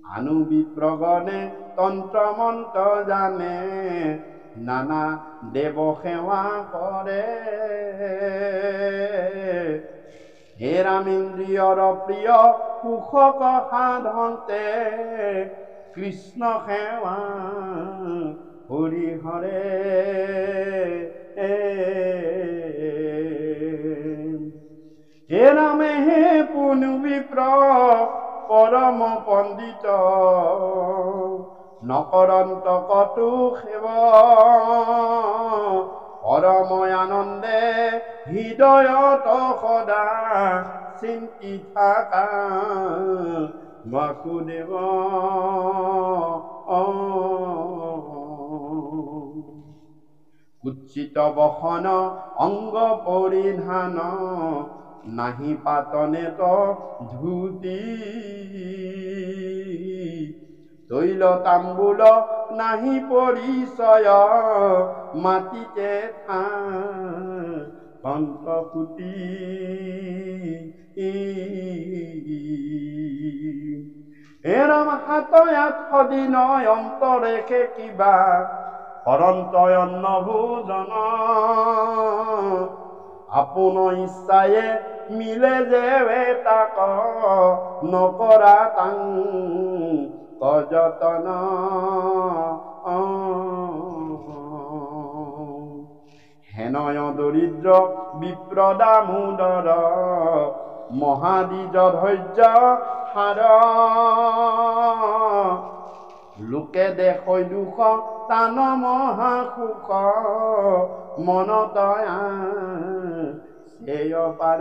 আনু বিপ্ৰগণে তন্ত্ৰ মন্ত্ৰ জানে, নানা দেৱ সেৱা কৰে, হে ৰাম ইন্দ্ৰিয়ৰ প্ৰিয় সুখক সাধন্তে, কৃষ্ণ সেৱা হৰি হৰে। হে ৰামে হে পুনু বিপ্ৰ পৰম পণ্ডিত, নকৰন্ত কতো সেৱ, পৰম আনন্দে হৃদয়ত সদা চিন্তি থাকা, বাসুদেৱ। কুৎসিত বসন অঙ্গ পৰিধান নাহি পাতনে তো ধুতি তৈল তাম্বুল নাহি পৰিচয় মাটিতে কণ্ঠকুটি এৰাম হাতয়াত সদিনয় অন্তৰেখে কিবা পৰন্তয় অন্ন ভোজন আপোন ইচ্ছায়ে মিলে যে তাক নকৰা তাং কযতন হেনয় দৰিদ্ৰ বিপ্ৰ দামোদৰ মহাদিজ ধৈৰ্য হাৰ লোকে দেখৈ দুখ টান মহা সুখ মনতয় সেয় পাৰ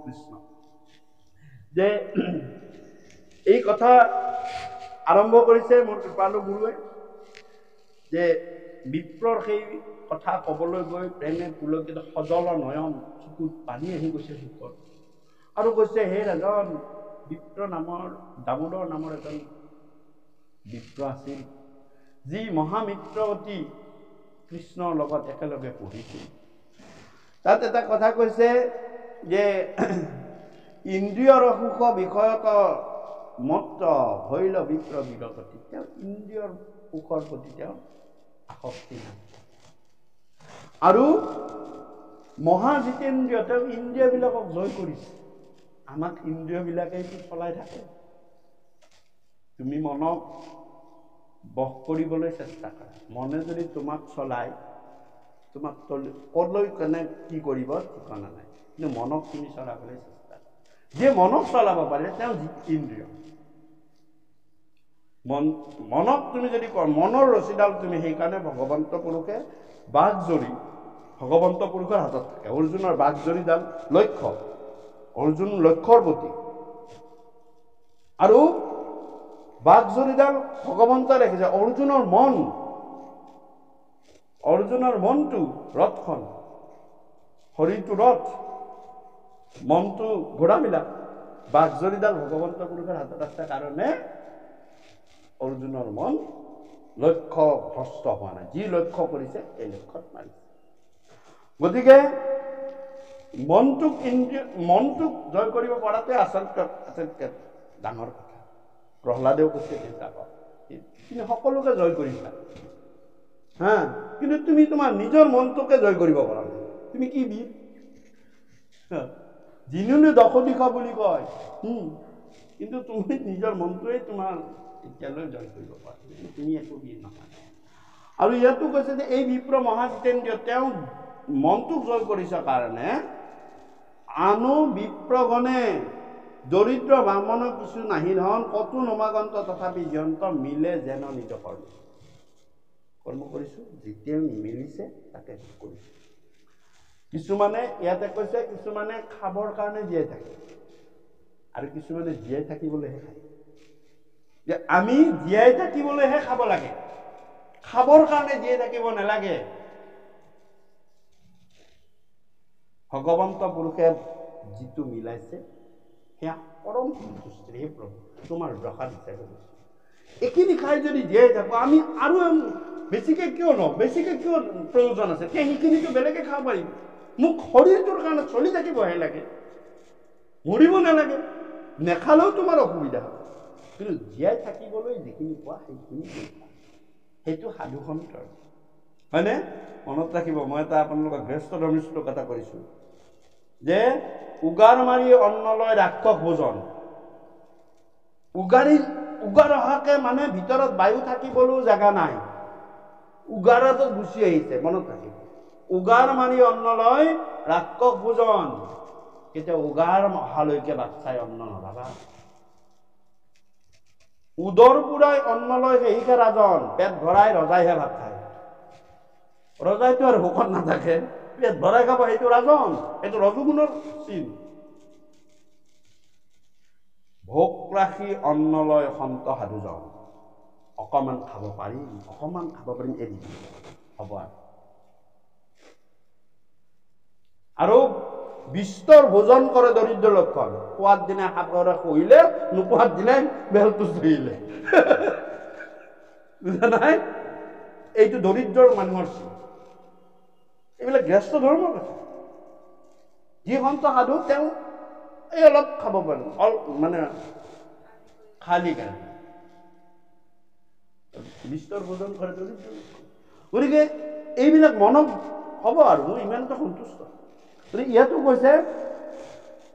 কৃষ্ণ। যে এই কথা আৰম্ভ কৰিছে মোৰ কৃপালু গুৰুৱে, যে বিপ্ৰৰ সেই কথা ক'বলৈ গৈ প্ৰেমে পুলকিত সজল নয়ন চকুত পানী আহি গৈছে চকুত, আৰু কৈছে হে ৰাজন, বিপ্ৰ নামৰ দামোদৰ নামৰ এজন বিপ্ৰ আছিল, যি মহামিত্ৰৱতী কৃষ্ণৰ লগত একেলগে পঢ়িছিল। তাত এটা কথা কৈছে যে ইন্দ্ৰিয়ৰ সুখ বিষয়ত মত্ত ভৈল বিপ্ৰ বিৰকতি, তেওঁ ইন্দ্ৰিয়ৰ সুখৰ প্ৰতি তেওঁ আসক্তি নাই। আৰু মহাজিতেন্দ্ৰিয়, তেওঁ ইন্দ্ৰিয়বিলাকক জয় কৰিছে। আমাক ইন্দ্ৰিয়বিলাকেইটো চলাই থাকে। তুমি মনক বশ কৰিবলৈ চেষ্টা কৰা, মনে যদি তোমাক চলাই, তোমাক কলৈ কেনে কি কৰিব ঠিকনা নাই, কিন্তু মনক তুমি চলাবলৈ চেষ্টা কৰা। যে মনক চলাব পাৰে তেওঁ ইন্দ্ৰিয়। মনক তুমি যদি মনৰ ৰছীডাল তুমি, সেইকাৰণে ভগৱন্ত পুৰুষে বাঘ জৰি ভগৱন্ত পুৰুষৰ হাতত থাকে। অৰ্জুনৰ বাঘ জৰিডাল লক্ষ্য, অৰ্জুন লক্ষ্যৰ প্ৰতি, আৰু বাঘ জৰিডাল ভগৱন্তই ৰাখিছে। অৰ্জুনৰ মনটো ৰথখন, শৰীৰটো ৰথ, মনটো ঘোঁৰাবিলাক, বাঘ জৰিডাল ভগৱন্ত পুৰুষৰ হাতত আছে কাৰণে অৰ্জুনৰ মন লক্ষ্য ভ্ৰষ্ট হোৱা নাই। যি লক্ষ্য কৰিছে এই লক্ষ্যত মাৰিছে। গতিকে মনটোক জয় কৰিব পৰাটোৱে আটাইতকৈ ডাঙৰ কথা। প্ৰহ্লাদেও কৈছে তুমি সকলোকে জয় কৰিছা, কিন্তু তুমি তোমাৰ নিজৰ মনটোকে জয় কৰিব পৰা নাই। তুমি কি বীৰ? যিনুনে দশ দিশা বুলি কয়, কিন্তু তুমি নিজৰ মনটোৱে তোমাৰ এতিয়ালৈ জয় কৰিব পৰা নাই, তুমি একো বীৰ নহয়। আৰু ইয়াতো কৈছে যে এই বিপ্ৰ মহাজিতেন্দ্ৰিয়, তেওঁ মনটোক জয় কৰিছে কাৰণে আনো বিপ্ৰগণে দৰিদ্ৰ ব্ৰাহ্মণ কিছু নাহি ধন, কতো নমাগন্ত তথাপি যন্ত্ৰ মিলে যেন নিজ কৰ্ম কৰিছো, যেতিয়া মিলিছে তাকে কৰিছো। কিছুমানে ইয়াতে কৈছে, কিছুমানে খাবৰ কাৰণে জীয়াই থাকে, আৰু কিছুমানে জীয়াই থাকিবলৈহে খায়। যে আমি জীয়াই থাকিবলৈহে খাব লাগে, খাবৰ কাৰণে জীয়াই থাকিব নালাগে। ভগৱন্ত পুৰুষে যিটো মিলাইছে সেয়া পৰম সন্তুষ্টি। হে প্ৰভু, তোমাৰ প্ৰসাদ হিচাপে গৈছে। এইখিনি খাই যদি জীয়াই থাকো, আমি আৰু বেছিকে কিয় প্ৰয়োজন আছে? সেইখিনিতো বেলেগে খাব পাৰিম। মোক শৰীৰটোৰ কাৰণে চলি থাকিবহে লাগে, মৰিব নালাগে। নেখালেও তোমাৰ অসুবিধা হ'ব, কিন্তু জীয়াই থাকিবলৈ যিখিনি পোৱা সেইখিনি সেইটো সাধু সন্তৰ, হয়নে? মনত ৰাখিব, মই এটা আপোনালোকক গৃহস্থ ধৰ্মীশ্লোক এটা কৰিছো যে উগাৰ মাৰি অন্ন লয় ৰাক্ষস ভোজন। উগাৰ অহাকে মানে ভিতৰত বায়ু থাকিবলৈও জেগা নাই, উগাৰতো গুচি আহিছে। মনত ৰাখিব, উগাৰ মাৰি অন্ন লয় ৰাক্ষস ভোজন। কেতিয়া উগাৰ অহালৈকে বাট চাই অন্ন নলবা। উদৰ পুৰাই অন্ন লয় সেইহে ৰাজন, পেট ভৰাই ৰজাইহে ভাত খায়। ৰজাইতো আৰু ভোকত নাথাকে, পেট ভৰাই খাব, সেইটো ৰাজন, সেইটো ৰজগুণৰ চিন। ভোক ৰাখি অন্ন লয় সন্ত সাধুজন, অকণমান খাব পাৰিম এৰি দিম হ'ব আৰু বিস্তৰ ভোজন কৰে দৰিদ্ৰ লক্ষণ খোৱাৰ দিনা সাপৰে কহিলে নোপোৱাৰ দিনাই বেলটো চুইলে বুজা নাই এইটো দৰিদ্ৰৰ মানুহৰ এইবিলাক গৃহস্থ ধৰ্মৰ কথা যি সন্ত সাধু তেওঁ এই অলপ খাব পাৰো মানে খালি কাৰণে বিস্তৰ ভোজন কৰে দৰিদ্ৰ গতিকে এইবিলাক মনত হ'ব আৰু মই ইমানটা সন্তুষ্ট ইয়াতো কৈছে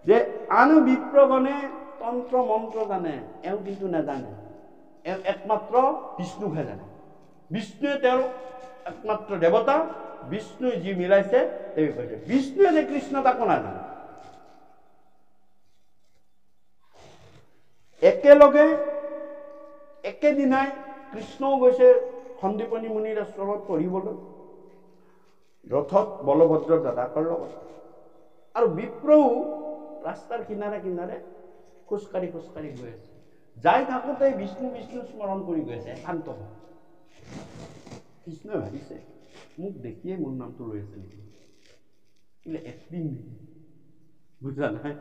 যে আন বিপ্ৰগণে তন্ত্ৰ মন্ত্ৰ জানে এওঁ কিন্তু নাজানে এওঁ একমাত্ৰ বিষ্ণুকহে জানে বিষ্ণুৱে তেওঁৰ একমাত্ৰ দেৱতা বিষ্ণুৱে যি মিলাইছে তেওঁ কৈছে বিষ্ণুৱে যে কৃষ্ণ তাকো নাজানে একেলগে একেদিনাই কৃষ্ণও গৈছে সন্দীপনী মুনিৰ আশ্ৰমত পঢ়িবলৈ ৰথত বলভদ্ৰৰ দাদাকৰ লগত আৰু বিপ্ৰও ৰাস্তাৰ কিনাৰে কিনাৰে খোজকাঢ়ি গৈ আছে যাই থাকোঁতে বিষ্ণু স্মৰণ কৰি গৈ আছে শান্ত কৃষ্ণই ভাবিছে মোক দেখিয়ে মোৰ নামটো লৈ আছে নেকি একদিন নেকি বুজা নাই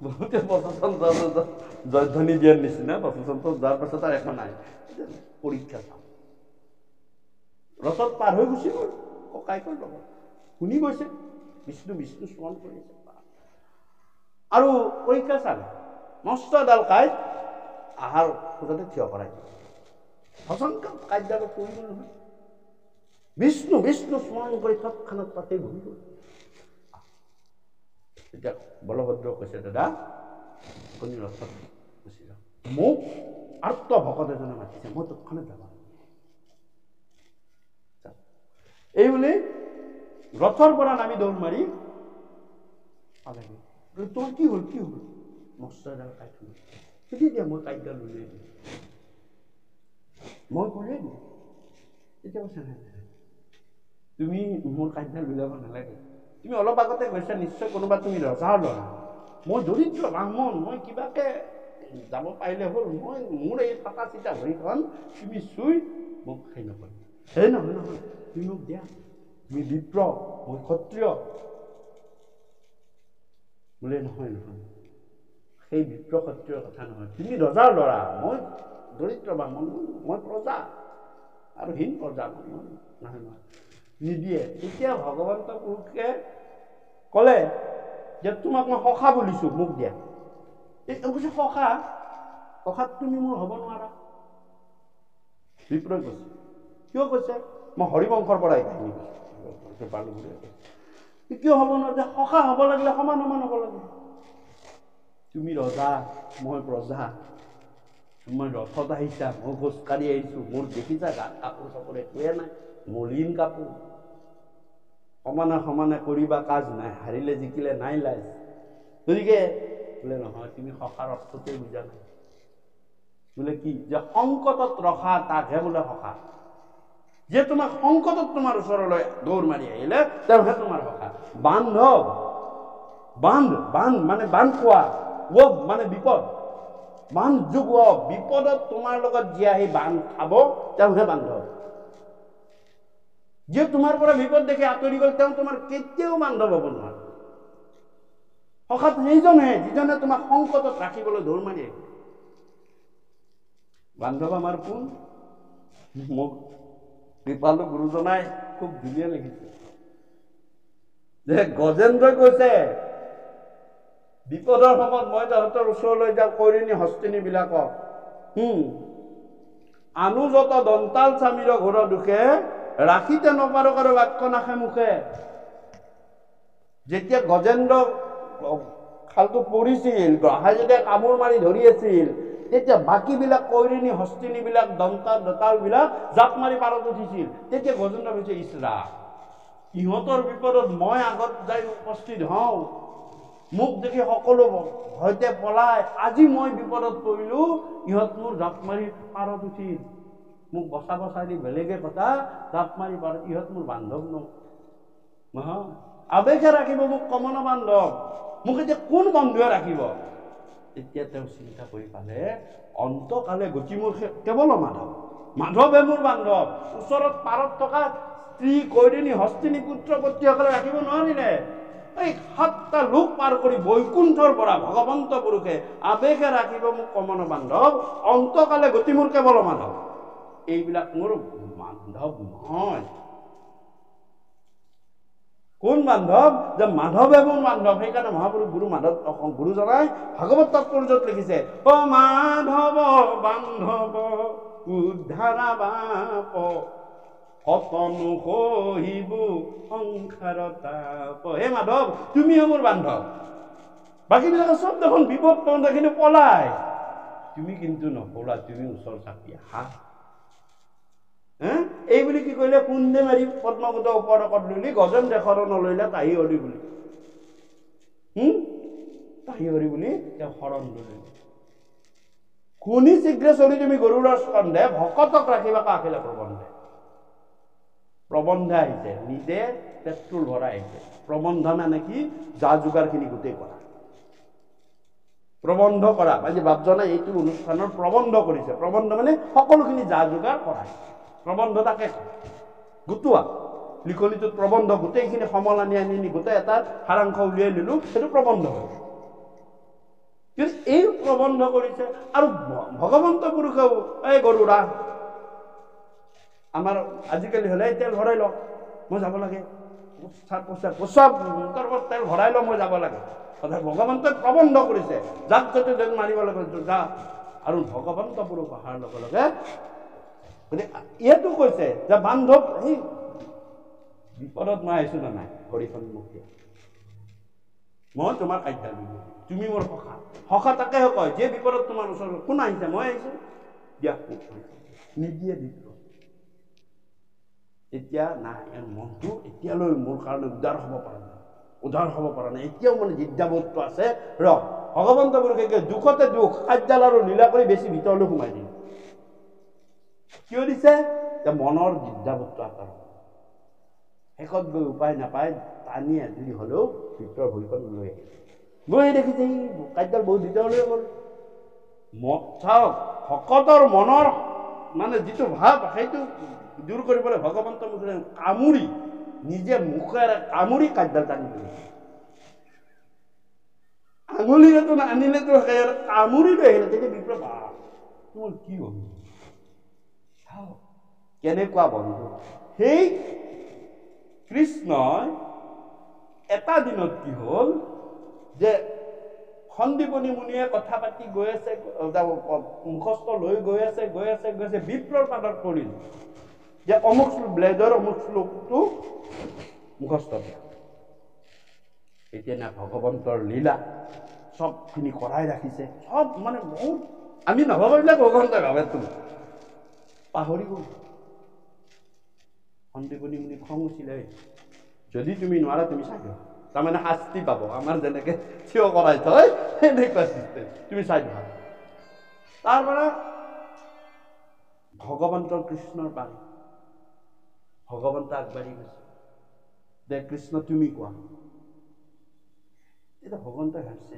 বহুতে প্ৰশাসন জয়ধ্বনি দিয়াৰ নিচিনা প্ৰশাসন যোৱাৰ পাছত আৰু একো নাই পৰীক্ষা চাম ৰথত পাৰ হৈ গুচি গ'ল ককাইকৰ লগত শুনি গৈছে বিষ্ণু স্মৰণ কৰি আছে আৰু পৰীক্ষা চালে মস্ত এডাল কাঁইট আহাৰ খোজতে থিয় কৰাই অসংখ্য কাঁইটডালত পৰি গ'ল নহয় বিষ্ণু স্মৰণ কৰি তৎক্ষণাত তাতেই বহি গ'ল এতিয়া বলভদ্ৰ কৈছে দাদা আপুনি ৰথত গুচি যাওক মোক আৰ্ত ভকত এজনে মাতিছে মই তৎক্ষণাত যাব এই বুলি ৰথৰ পৰা নামি দৌৰ মাৰি পালেগৈ তোমাৰ কি হ'ল মস্ত এডাল কাঁইট হ'ল সুধি দিয়া মই কাঁইটডাল উলিয়াই দিম মই উলিয়াই দিম তেতিয়া কৈছে নাই তুমি মোৰ কাঁইটডাল উলিয়াব নালাগে তুমি অলপ আগতে কৈছা নিশ্চয় কোনোবা তুমি ৰজাৰ ল'ৰা মই দৰিদ্ৰ ব্ৰাহ্মণ মই কিবাকে যাব পাৰিলে হ'ল মই মোৰ এই ফাটা চিটা ভৰিখন তুমি চুই মোক সেই নকৰিবা সেই নহয় তুমি মোক দিয়া তুমি বিপ্ৰ মই ক্ষত্ৰিয় বোলে নহয় সেই বিপ্ৰ ক্ষত্ৰিয়ৰ কথা নহয় তুমি ৰজাৰ ল'ৰা মই দৰিদ্ৰ ব্ৰাহ্মণ মই প্ৰজা আৰু হীন প্ৰজা নহয় নিদিয়ে তেতিয়া ভগৱন্ত পুৰুষে ক'লে যে তোমাক মই সখা বুলিছোঁ মোক দিয়া কৈছে সখাত তুমি মোৰ হ'ব নোৱাৰা বিপ্ৰই কৈছে কিয় কৈছে মই হৰিবংশৰ পৰা এইখিনি কিয় হ'ব নোৱাৰে যে সখা হ'ব লাগিলে সমান হ'ব লাগে তুমি ৰজা মই প্ৰজা মই ৰথত আহিছা মই খোজকাঢ়ি আহিছোঁ মোৰ দেখিছা গাত কাপোৰ চাপোৰ একোৱে নাই মলিন কাপোৰ সমানে কৰিবা কাজ নাই হাৰিলে জিকিলে নাই লাজ গতিকে বোলে নহয় তুমি সখাৰ অৰ্থতে বুজা নাই বোলে কি যে সংকটত ৰখা তাকহে বোলে সখা যে তোমাক সংকটত তোমাৰ ওচৰলৈ দৌৰ মাৰি আহিলে তেওঁহে তোমাৰ সখা বান্ধৱ বান্ধ মানে বান্ধ খোৱা মানে বিপদ বান্ধ যোগোৱা বিপদত তোমাৰ লগত যি আহি বান্ধ খাব তেওঁহে বান্ধৱ যে তোমাৰ পৰা বিপদ দেখি আঁতৰি গ'ল তেওঁ তোমাৰ কেতিয়াও বান্ধৱ হ'ব নোৱাৰে সখাত সেইজনহে যিজনে তোমাক সংকটত ৰাখিবলৈ দৌৰ মাৰি আহিব বান্ধৱ আমাৰ কোন মোক কৃপালু গুৰুজনাই খুব ধুনীয়া লিখিছে যে গজেন্দ্ৰই কৈছে বিপদৰ সময়ত মই তহঁতৰ ওচৰলৈ যাওঁ কৈৰিণী হস্তিনী বিলাকক আনু যত দন্তাল স্বামীৰ ঘোৰ দুখে ৰাখিতে নপাৰো কাৰো বাক্য নাখে মুখে যেতিয়া গজেন্দ্ৰ খালটো পৰিছিল গ্ৰহাই যেতিয়া কামোৰ মাৰি ধৰি আছিল তেতিয়া বাকীবিলাক কৈৰিণী হস্তিনীবিলাক দঁতালবিলাক জাপ মাৰি পাৰত উঠিছিল তেতিয়া গজেন্দ্ৰ কৈছে ইছৰা ইহঁতৰ বিপদত মই আগত যাই উপস্থিত হওঁ মোক দেখি সকলো হয়তে পলাই আজি মই বিপদত পৰিলো ইহঁত মোৰ জাপ মাৰি পাৰত উঠিল মোক বচা দি বেলেগে কথা জাপ মাৰি পাৰত ইহঁত মোৰ বান্ধৱ নহয় আবেগে ৰাখিব মোক কমন বান্ধৱ মোক এতিয়া কোন বন্ধুৱে ৰাখিব তেতিয়া তেওঁ চিন্তা কৰি পালে অন্তকালে গতি মোৰ কেৱল মাধৱ, মাধৱে মোৰ বান্ধৱ। ওচৰত পাৰত থকা স্ত্ৰী কৈৰিণী হস্তিনী পুত্ৰপত্নীসকলে ৰাখিব নোৱাৰিলে। এই 7টা লোক পাৰ কৰি বৈকুণ্ঠৰ পৰা ভগৱন্ত পুৰুষে আবেগে ৰাখিব মোক কমন বান্ধৱ, অন্তকালে গতি মোৰ কেৱল মাধৱ। এইবিলাক মোৰ বান্ধৱ নহয়। কোন বান্ধৱ? যে মাধৱে মোৰ বান্ধৱ। সেইকাৰণে মহাপুৰুষ গুৰু মাধৱ গুৰুজনাই ভাগৱত তাৎপৰ্যত লিখিছে, অ মাধৱ বান্ধৱ উদ্ধাৰা বাপ, কতনো সহিব সংসাৰ তাপ। হে মাধৱ, তুমিও মোৰ বান্ধৱ। বাকীবিলাকে চব দেখোন বিপদ কিন্তু পলাই, তুমি কিন্তু নপলা, তুমি ওচৰ চাপি আহা। এই বুলি কি কৰিলে? কুন্দে মাৰি পদ্মপদ ওপৰকত লুলি গজেন্দ্ৰ শৰণ লৈলে তাহি হৰি বুলি। তাহি হৰি বুলি তেওঁ শৰণ ললে। শুনি শীঘ্ৰে চলি তুমি গৰুড়ৰ স্কন্ধে, ভকতক ৰাখিবা কাষিলে প্ৰবন্ধে। প্ৰবন্ধে আহিছে, নিজে পেট্ৰল ভৰাই আহিছে। প্ৰবন্ধ মানে কি? যা যোগাৰখিনি গোটেই কৰা, প্ৰবন্ধ কৰা। আজি বাপজনে এইটো অনুষ্ঠানৰ প্ৰবন্ধ কৰিছে। প্ৰবন্ধ মানে সকলোখিনি যা যোগাৰ কৰা। প্ৰবন্ধ তাকে গোটোৱা। লিখনিটোত প্ৰবন্ধ গোটেইখিনি সমল আনি গোটেই এটা সাৰাংশ উলিয়াই নিলো, সেইটো প্ৰবন্ধ হয়। কিন্তু এই প্ৰবন্ধ কৰিছে আৰু ভগৱন্ত পুৰুষেও এই গৰুড়া আমাৰ আজিকালি হলে তেল ভৰাই লওক, মই যাব লাগে, তেল ভৰাই লওঁ, মই যাব লাগে। ভগৱন্তই প্ৰবন্ধ কৰিছে, যাক যাতে যেন মাৰিব লাগে যা। আৰু ভগৱন্ত পুৰুষ অহাৰ লগে লগে ইয়াতো কৈছে যে বান্ধৱ, সেই বিপদত মই আহিছো না নাই হৰিখন মুখে, মই তোমাৰ কাৰ্য দিলো, তুমি মোৰ সখা। সখা তাকেহে কয় যে বিপদত তোমাৰ ওচৰত কোন আহিছে? মই আহিছো, দিয়া নিদিয়ে বিপ্ৰ। এতিয়া নাই, মনটো এতিয়ালৈ মোৰ কাৰণে উদাৰ হ'ব পৰা নাই, উদাৰ হ'ব পৰা নাই। এতিয়াও মানে জিজ্ঞাবোধটো আছে। ভগৱন্ত পুৰুষে দুখতে দুখ, কাৰ্যাল আৰু লীলা কৰি বেছি ভিতৰলৈ সোমাই দিয়ে। কিয় দিছে? যে মনৰ জিজ্ঞাবোধটো আঁতৰ। শেষত গৈ উপায় নাপায় টানি আজৰি হলেও ভিতৰৰ ভৰিখন লৈ আহিছে। লৈ দেখিছে এই কাৰ্যাল বহুত ভিতৰলৈ গ'ল। চাওক, ভকতৰ মনৰ মানে যিটো ভাৱ, সেইটো দূৰ কৰিবলৈ ভগৱন্ত পুৰুষে কামুৰি, নিজে মুখেৰে কামুৰি কাৰ্যাল টানি লৈ আহিছে। আঙুলিৰেতো আনিলেতো কামুৰি লৈ আহিলে। তেতিয়া বিপ্ৰ তোমাৰ কি হ'ল? কেনেকুৱা বন্ধু? সেই কৃষ্ণই এটা দিনত কি হ'ল যে সন্দীপনী মুনিয়ে কথা পাতি গৈ আছে, মুখস্থ লৈ গৈ আছে, বিপ্ৰৰ পাদত পৰিল যে অমুক ব্লেজৰ অমুক শ্লোকটো মুখস্থ দিয়া। এতিয়া না ভগৱন্তৰ লীলা চবখিনি কৰাই ৰাখিছে, চব মানে বহুত আমি নভাবিলে ভগৱন্তই ভাবে। তুমি পাহৰি গ'ল। সন্দীপনী মুনি খং উঠিলে, যদি তুমি নোৱাৰা তুমি চাই দিয়া, তাৰমানে শাস্তি পাব। আমাৰ যেনেকে থিয় কৰাই থয় সেনেকুৱা চিষ্টেম, তুমি চাই দিয়া। তাৰ পৰা ভগৱন্তৰ কৃষ্ণৰ পানী, ভগৱন্ত আগবাঢ়ি গৈছে যে কৃষ্ণ তুমি কোৱা। এতিয়া ভগৱন্তই ভাবিছে,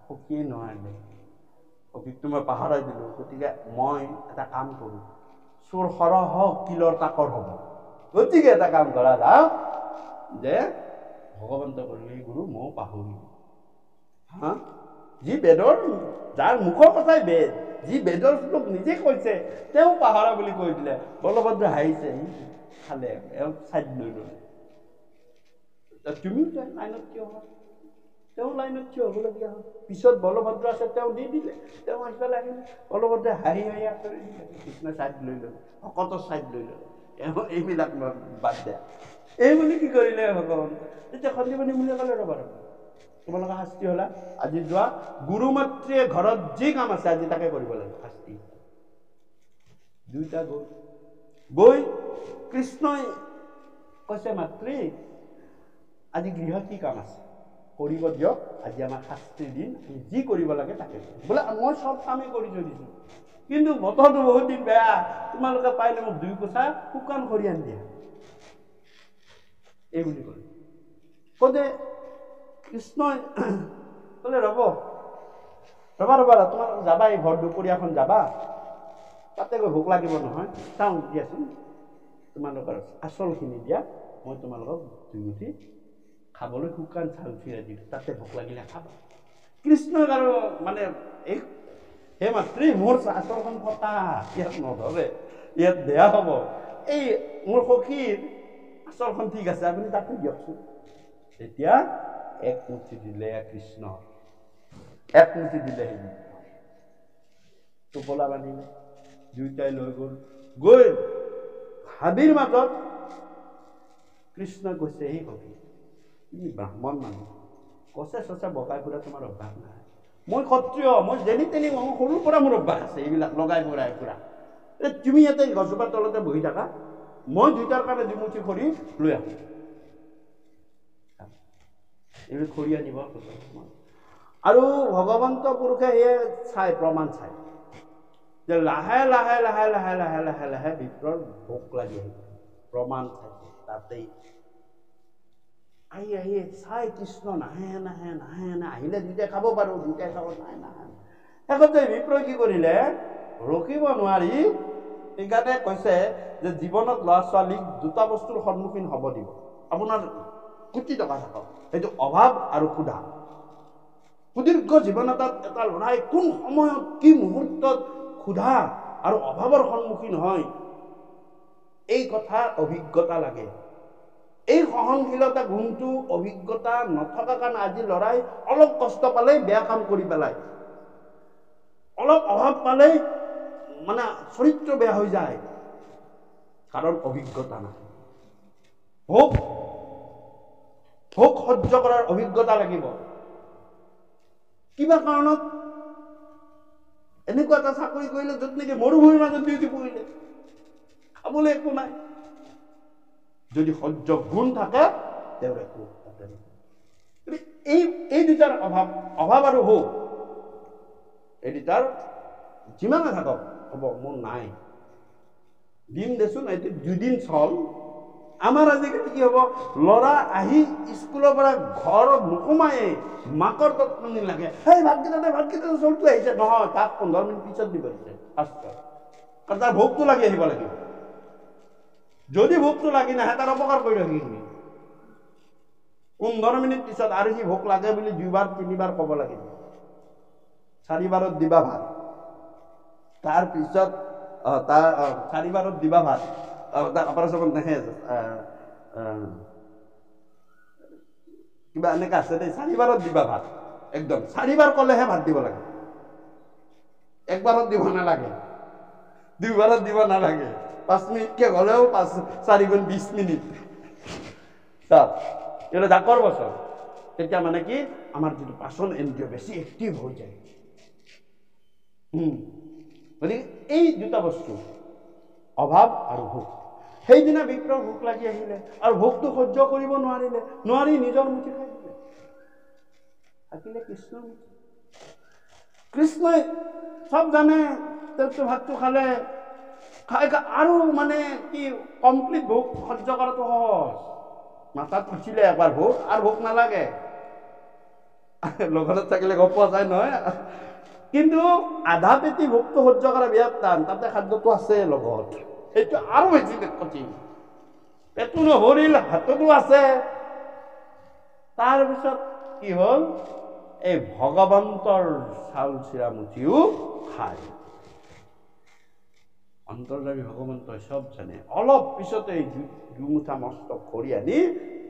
সখীয়ে নোৱাৰিলে, সখীকতো মই পাহৰাই দিলো, গতিকে মই এটা কাম কৰো, চোৰ সৰহ হওক কিলৰ তাকৰ হ'ব। গতিকে এটা কাম কৰা যাওক যে ভগৱন্ত কৰিলে গুৰু ময়ো পাহৰিলো। যি বেদৰ, যাৰ মুখৰ কথাই বেদ, যি বেদৰ শ্লোক নিজে কৈছে, তেওঁ পাহৰা বুলি কৈ দিলে। বলভদ্ৰ হাঁহিছে, খালে চাইড লৈ ললে। তুমিও লাইনত কিয় হয়? তেওঁ লাইনত থিয় হ'বলগীয়া হ'ল। পিছত বলভদ্ৰ আছে, তেওঁ দি দিলে, তেওঁ আজফালে আহিলে। বলভদ্ৰে হাঁহি হাঁহি আঁতৰি দিলে, কৃষ্ণই চাইড লৈ ললে, ভকতৰ চাইড লৈ ললে। এইবিলাক বাদ দিয়া। এই বুলি কি কৰিলে ভগৱন্ত? তেতিয়া সন্দীপনী মুনিয়ে ক'লে, ৰবা তোমালোকে শাস্তি হলা, আজি যোৱা, গুৰু মাতৃয়ে ঘৰত যি কাম আছে আজি তাকে কৰিব লাগে শাস্তি। দুইটা গৈ কৃষ্ণই কৈছে, মাতৃ আজি গৃহত কি কাম আছে কৰিব দিয়ক, আজি আমাৰ শাস্তিৰ দিন, আমি যি কৰিব লাগে তাকে বোলে। মই চব কামেই কৰি থৈ দিছো, কিন্তু বতৰটো বহুত দিন বেয়া, তোমালোকে পাৰিলে মোক 2 কোচা শুকান খৰি আনি দিয়া, এই বুলি কলে। কওঁতে কৃষ্ণই কলে, ৰব ৰবা তোমাৰ যাবা, এই ভৰ দুপৰীয়াখন যাবা, তাতে গৈ ভোক লাগিব নহয়, চাওঁ দিয়াচোন তোমালোকৰ আচলখিনি দিয়া, মই তোমালোকক দুইমুঠি খাবলৈ শুকান চাউল চিৰা দিওঁ, তাতে ভোক লাগিলে খাবা। কৃষ্ণক আৰু মানে এই হে মাতৃ মোৰ আচলখন ফটা, ইয়াত নধৰে, ইয়াত বেয়া হ'ব, এই মোৰ সখীৰ আচলখন ঠিক আছে, আপুনি তাতে দিয়কচোন। তেতিয়া এক মুঠি দিলে কৃষ্ণ, এক মুঠি দিলে সেই টোপোলা বান্ধিলে, দুয়োটাই লৈ গৈ হাবিৰ মাজত কৃষ্ণ কৈছে, সেই সখী তুমি ব্ৰাহ্মণ মানুহ, কচে চচে বগাই ফুৰা তোমাৰ অভ্যাস নাই, মই ক্ষত্ৰিয়, মই যেনি তেনি সৰুৰ পৰা মোৰ অভ্যাস আছে এইবিলাক লগাই ফুৰাই ফুৰা, তুমি ইয়াতে গছজোপাৰ তলতে বহি থাকা, মই দুইটাৰ কাৰণে দুমুঠি খৰি লৈ আহোঁ। এইবোৰ খৰি আনিব আৰু ভগৱন্ত পুৰুষে সেয়ে চাই প্ৰমাণ চাই যে লাহে লাহে লাহে লাহে লাহে লাহে লাহে বিপ্ৰৰ ভোক লাগি আহিব, প্ৰমাণ চাইছে তাতেই আহি চাই কৃষ্ণ নাহে নাহে নাহে নাহে, আহিলে দুইটাই খাব পাৰো, দুইটাই খাব, নাই নাহে। শেষতে বিপ্ৰই কি কৰিলে, ৰখিব নোৱাৰি সেইকাৰণে কৈছে যে জীৱনত ল'ৰা ছোৱালীক দুটা বস্তুৰ সন্মুখীন হ'ব দিব, আপোনাৰ কোটি টকা থাকক, সেইটো অভাৱ আৰু ক্ষুধা। সুদীৰ্ঘ জীৱন এটা ল'ৰাই কোন সময়ত কি মুহূৰ্তত ক্ষুধা আৰু অভাৱৰ সন্মুখীন হয়, এই কথা অভিজ্ঞতা লাগে। এই সহনশীলতা গুণটো অভিজ্ঞতা নথকা কাৰণে আজি ল'ৰাই অলপ কষ্ট পালেই বেয়া কাম কৰি পেলায়, অলপ অভাৱ পালেই মানে চৰিত্ৰ বেয়া হৈ যায়, কাৰণ অভিজ্ঞতা নাই। ভোক সহ্য কৰাৰ অভিজ্ঞতা লাগিব। কিবা কাৰণত এনেকুৱা এটা চাকৰি কৰিলে য'ত নেকি মৰুভূমিৰ মাজত ডিউটি কৰিলে, খাবলৈ একো নাই, যদি সহ্য গুণ থাকে তেওঁৰ একো তাতে নহয়। এই দুটাৰ অভাৱ আৰু ভোগ, এই দুটাৰ যিমানে থাকক হ'ব, মোৰ নাই, দিন দেচোন এইটো দুদিন চল। আমাৰ আজিকালি কি হ'ব, ল'ৰা আহি স্কুলৰ পৰা ঘৰত নোসোমায়ে মাকৰ তৎক্ষণি লাগে, সেই ভাতকেইটা চলটো আহিছে, নহয় তাক 15 মিনিট পিছত দিব দিছে, কাৰণ তাৰ ভোকটো লাগি আহিব লাগিব। যদি ভোকটো লাগি নাহে তাৰ অপকাৰ কৰি ৰাখি 15 মিনিট পিছত আৰু সি ভোক লাগে বুলি 2বাৰ 3বাৰ ক'ব লাগিব, 4বাৰত দিবা ভাত, তাৰপিছত 4বাৰত দিবা ভাত, আপোনাৰ চবত নাহে কিবা এনেকা আছে দেই, 4বাৰত দিবা ভাত, একদম 4বাৰ ক'লেহে ভাত দিব লাগে, 1বাৰত দিব নালাগে, 2বাৰত দিব নালাগে, 5 মিনিটকে গ'লেও 4 গুণ 20 মিনিট। চাওক এইটো ডাকৰ বছৰ, তেতিয়া মানে কি আমাৰ যিটো পাচন ইন্দ্ৰিয় বেছি এক্টিভ হৈ যায়। গতিকে এই দুটা বস্তু অভাৱ আৰু ভোক, সেইদিনা বিপ্ৰৰ ভোক লাগি আহিলে আৰু ভোকটো সহ্য কৰিব নোৱাৰি নিজৰ মুঠি খাই দিলে, থাকিলে কৃষ্ণৰ মুঠি। কৃষ্ণই চব জানে, তেওঁতো ভাতটো খালে, খাই আৰু মানে কি কমপ্লিট ভোক সহ্য কৰাটো সহজ, মাথাত উঠিলে একবাৰ ভোক আৰু ভোক নালাগে, লগত থাকিলে গপ পোৱা যায় নহয়। কিন্তু আধা পেটি ভোকটো সহ্য কৰা বিৰাট টান, তাতে খাদ্যটো আছে লগত, সেইটো আৰু বেছি কঠিন। পেটটো নভৰিল, হাততো আছে, তাৰপিছত কি হ'ল, এই ভগৱন্তৰ চাউল চিৰা মুঠিও খায়। অন্তৰ্যামী ভগৱন্তই চব জানে, অলপ পিছতে দুমুঠা মস্ত খৰি আনি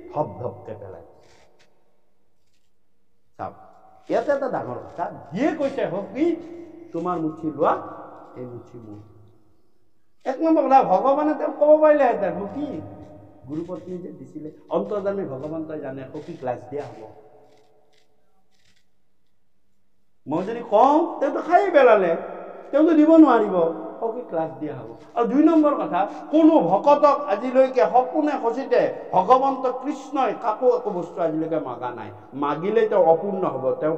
ধপধপকে পেলাই। চাওক ইয়াতে এটা ডাঙৰ কথা, যিয়ে কৈছে সখী তোমাৰ মুঠি লোৱা, এই মুঠি মোৰ। 1 নম্বৰ কথা, ভগৱানে তেওঁক ক'ব পাৰিলেহেঁতেন, সখী গুৰুপত্নী যে দিছিলে, অন্তৰ্যামী ভগৱন্তই জানে সখীক লাজ দিয়া হ'ব, মই যদি কওঁ তেওঁতো খাই পেলালে, তেওঁতো দিব নোৱাৰিব, সখীক লাজ দিয়া হ'ব। আৰু 2 নম্বৰ কথা, কোনো ভকতক আজিলৈকে সপোনে খচিতে ভগৱন্ত কৃষ্ণই কাকো একো বস্তু আজিলৈকে মাগা নাই, মাগিলে তেওঁ অপূৰ্ণ হ'ব, তেওঁ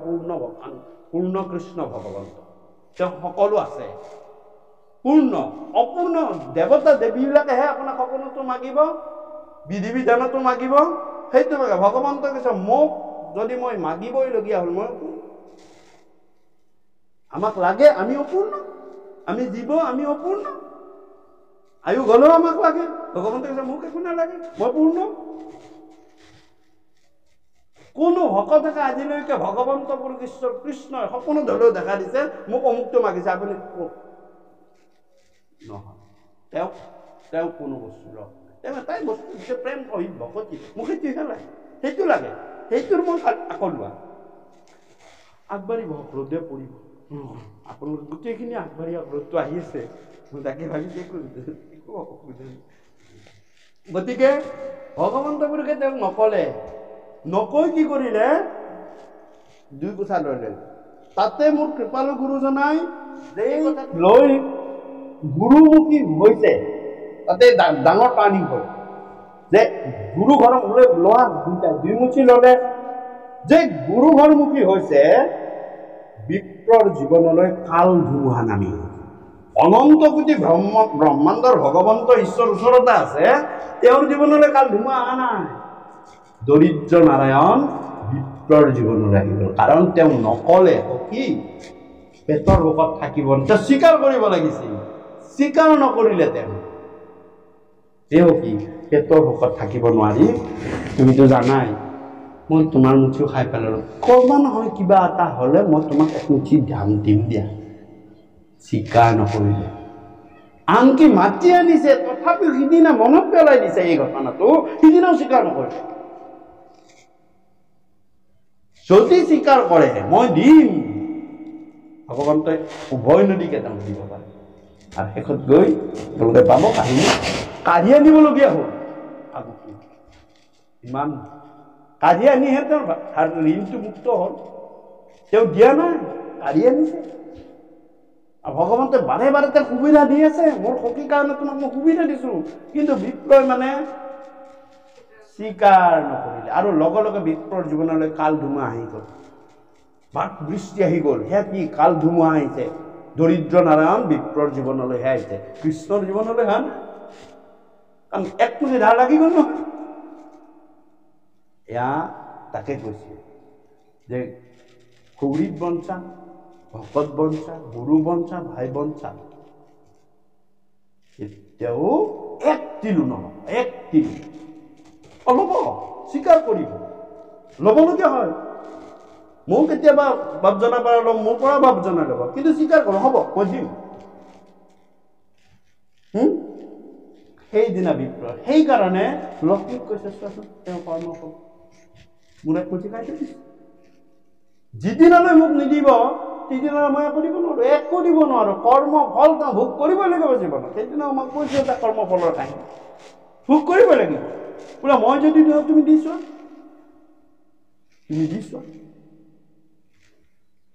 পূৰ্ণ কৃষ্ণ ভগৱন্ত, তেওঁ সকলো আছে, পূৰ্ণ। অপূৰ্ণ দেৱতা দেৱীবিলাকেহে আপোনাক সপোনতো মাগিব, বিধি বিধানতো মাগিব, সেইটো ভগৱন্ত কৈছে মোক যদি মই মাগিবই লগীয়া হ'ল, মই আমাক লাগে, আমি অপূৰ্ণ, আমি জীৱ, আমি অপূৰ্ণ। আয়ু গ'লেও আমাক লাগে। ভগৱন্তে কৈছে মোক একো নালাগে, মই পূৰ্ণ। কোনো ভকতকে আজিলৈকে ভগৱন্ত কৃষ্ণই সপোনত হ'লেও দেখা দিছে মোক অমুকটো মাগিছে, আপুনি নহয়, তেওঁ কোনো বস্তু তেওঁ এটাই বস্তু দিছে, প্ৰেম সহিত ভকতি। মোক সেইটোহে লাগে, সেইটো লাগে, সেইটোৰ মই আকলোৱা। আগবাঢ়িব, ৰ'দে পৰিব, আপোনালোক গোটেইখিনি আগবাঢ়ি ৰ'দটো আহি আছে, মই তাকে ভাবিছে একো অসুবিধা নাই। গতিকে ভগৱন্ত পুৰুষে তেওঁক নকৈ কি কৰিলে, 2 কথা ল'লে। তাতে মোৰ কৃপালু গুৰুজনাই লৈ গুৰুমুখী হৈছে, তাতে ডাঙৰ টাৰ্ণিং হ'ল যে গুৰু ঘৰ লোৱা 2 মুঠি ল'লে যে গুৰু ঘৰমুখী হৈছে, বিপ্ৰৰ জীৱনলৈ কাল ধুমুহা নামি অনন্ত কোটি ব্ৰহ্মাণ্ডৰ ভগৱন্ত ঈশ্বৰ ওচৰতে আছে, তেওঁৰ জীৱনলৈ কাল ধুমুহা অহা নাই। দৰিদ্ৰ নাৰায়ণ বিপ্ৰৰ জীৱনলৈ আহি গ'ল, কাৰণ তেওঁ নকলে কি পেটৰ ভোকত থাকিব, তেওঁ স্বীকাৰ কৰিব লাগিছিল, স্বীকাৰ নকৰিলে। তেওঁ কি পেটৰ ভোকত থাকিব নোৱাৰি, তুমিতো জানাই মই তোমাৰ মুঠিও খাই পেলালো, ক'বা নহয় কিবা এটা হ'লে মই তোমাক একমুঠি ধ্যান দিম দিয়া। স্বীকাৰ নকৰিলে, আনকি মাতি আনিছে, তথাপিও সিদিনা মনত পেলাই দিছে এই ঘটনাটো, সিদিনাও স্বীকাৰ নকৰিলে। যদি স্বীকাৰ কৰে মই দিম, ভগৱন্তই উভয় নদীকে তেওঁক দিব পাৰে। আৰু শেষত গৈ তেওঁলোকে পাব কাহিনী কাঢ়ি আনিবলগীয়া হ'ল। ইমান কাঢ়ি আনিহে তেওঁৰ ঋণটো মুক্ত হ'ল, তেওঁ দিয়া নাই, কাঢ়ি আনিছে। ভগৱন্তে বাৰে বাৰে তেওঁক সুবিধা দি আছে, মোৰ সখীৰ কাৰণে তোমাক মই সুবিধা দিছো, কিন্তু বিপ্ৰই স্বীকাৰ নকৰিলে, আৰু লগে লগে বিপ্ৰৰ জীৱনলৈ কাল ধুমুহা আহি গ'ল, বাট বৃষ্টি আহি গ'ল। সেয়া কি কাল ধুমুহা আহিছে, দৰিদ্ৰ নাৰায়ণ বিপ্ৰৰ জীৱনলৈহে আহিছে, কৃষ্ণৰ জীৱনলৈ হা নাই, কাৰণ একমুঠি ধাৰ লাগি গ'ল নহয়। এয়া তাকে কৈছে যে গৌৰীব বঞ্চা, ভকত বঞ্চা, গুৰু বঞ্চা, ভাই বঞ্চা, এতিয়াও এক তিলো নহয়, এক তিলো ল'ব, স্বীকাৰ কৰিব, ল'বলগীয়া হয়। মোক কেতিয়াবা বাপজনাৰ পৰা ল'ম, মোৰ পৰা বাপজনাই ল'ব, কিন্তু স্বীকাৰ কৰোঁ, হ'ব মই দিম। সেইদিনা বিপ্ৰ, সেইকাৰণে লক্ষ্মীক কৈছে চোৱাচোন, তেওঁ কৰ্মফল মোৰ একমুঠি খাই থৈ দিছে, যিদিনালৈ মোক নিদিব সিদিনালৈ মই একো দিব নোৱাৰো, একো দিব নোৱাৰো, কৰ্মফল তেওঁ ভোগ কৰিবই লাগিব জীৱনত। সেইদিনাও মই কৈছো এটা কৰ্মফলৰ কাহিনী, ভোগ কৰিবই লাগিব। বোলে মই যদি দিওঁ তুমি দিছোৱা,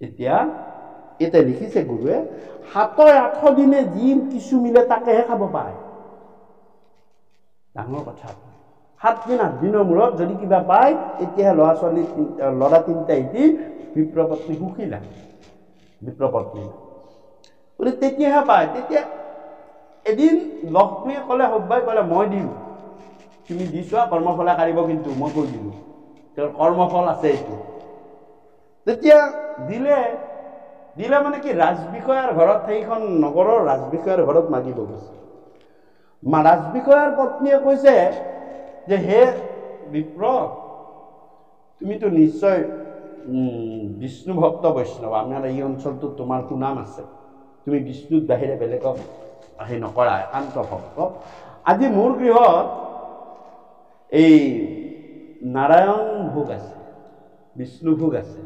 এতিয়া লিখিছে গুৰুৱে, 7-8 দিনে যি কিছু মিলে তাকেহে খাব পায়, ডাঙৰ কথা। 7 দিন 8 দিনৰ মূৰত যদি কিবা পায়, তেতিয়াহে ল'ৰা 3টা এটি বিপ্ৰপত্নী সুখী লাগে, বিপ্ৰপত্নী বোলে তেতিয়াহে পায়। তেতিয়া এদিন লক্ষ্মীয়ে ক'লে, সব্বাই ক'লে মই দিম, তুমি দিছোৱা, কৰ্মফলা কাঢ়িব, কিন্তু মই কৈ দিলো তেওঁৰ কৰ্মফল আছে এইটো। তেতিয়া দিলে মানে কি, ৰাজবিষয়াৰ ঘৰত, সেইখন নগৰৰ ৰাজবিষয়াৰ ঘৰত মাগিব গৈছে। ৰাজবিষয়াৰ পত্নীয়ে কৈছে যে হে বিপ্ৰ, তুমিতো নিশ্চয় বিষ্ণু ভক্ত বৈষ্ণৱ, আমাৰ এই অঞ্চলটোত তোমাৰ সুনাম আছে, তুমি বিষ্ণুৰ বাহিৰে বেলেগক সেই নকৰা, একান্ত ভক্ত। আজি মোৰ গৃহত এই নাৰায়ণ ভোগ আছে, বিষ্ণু ভোগ আছে,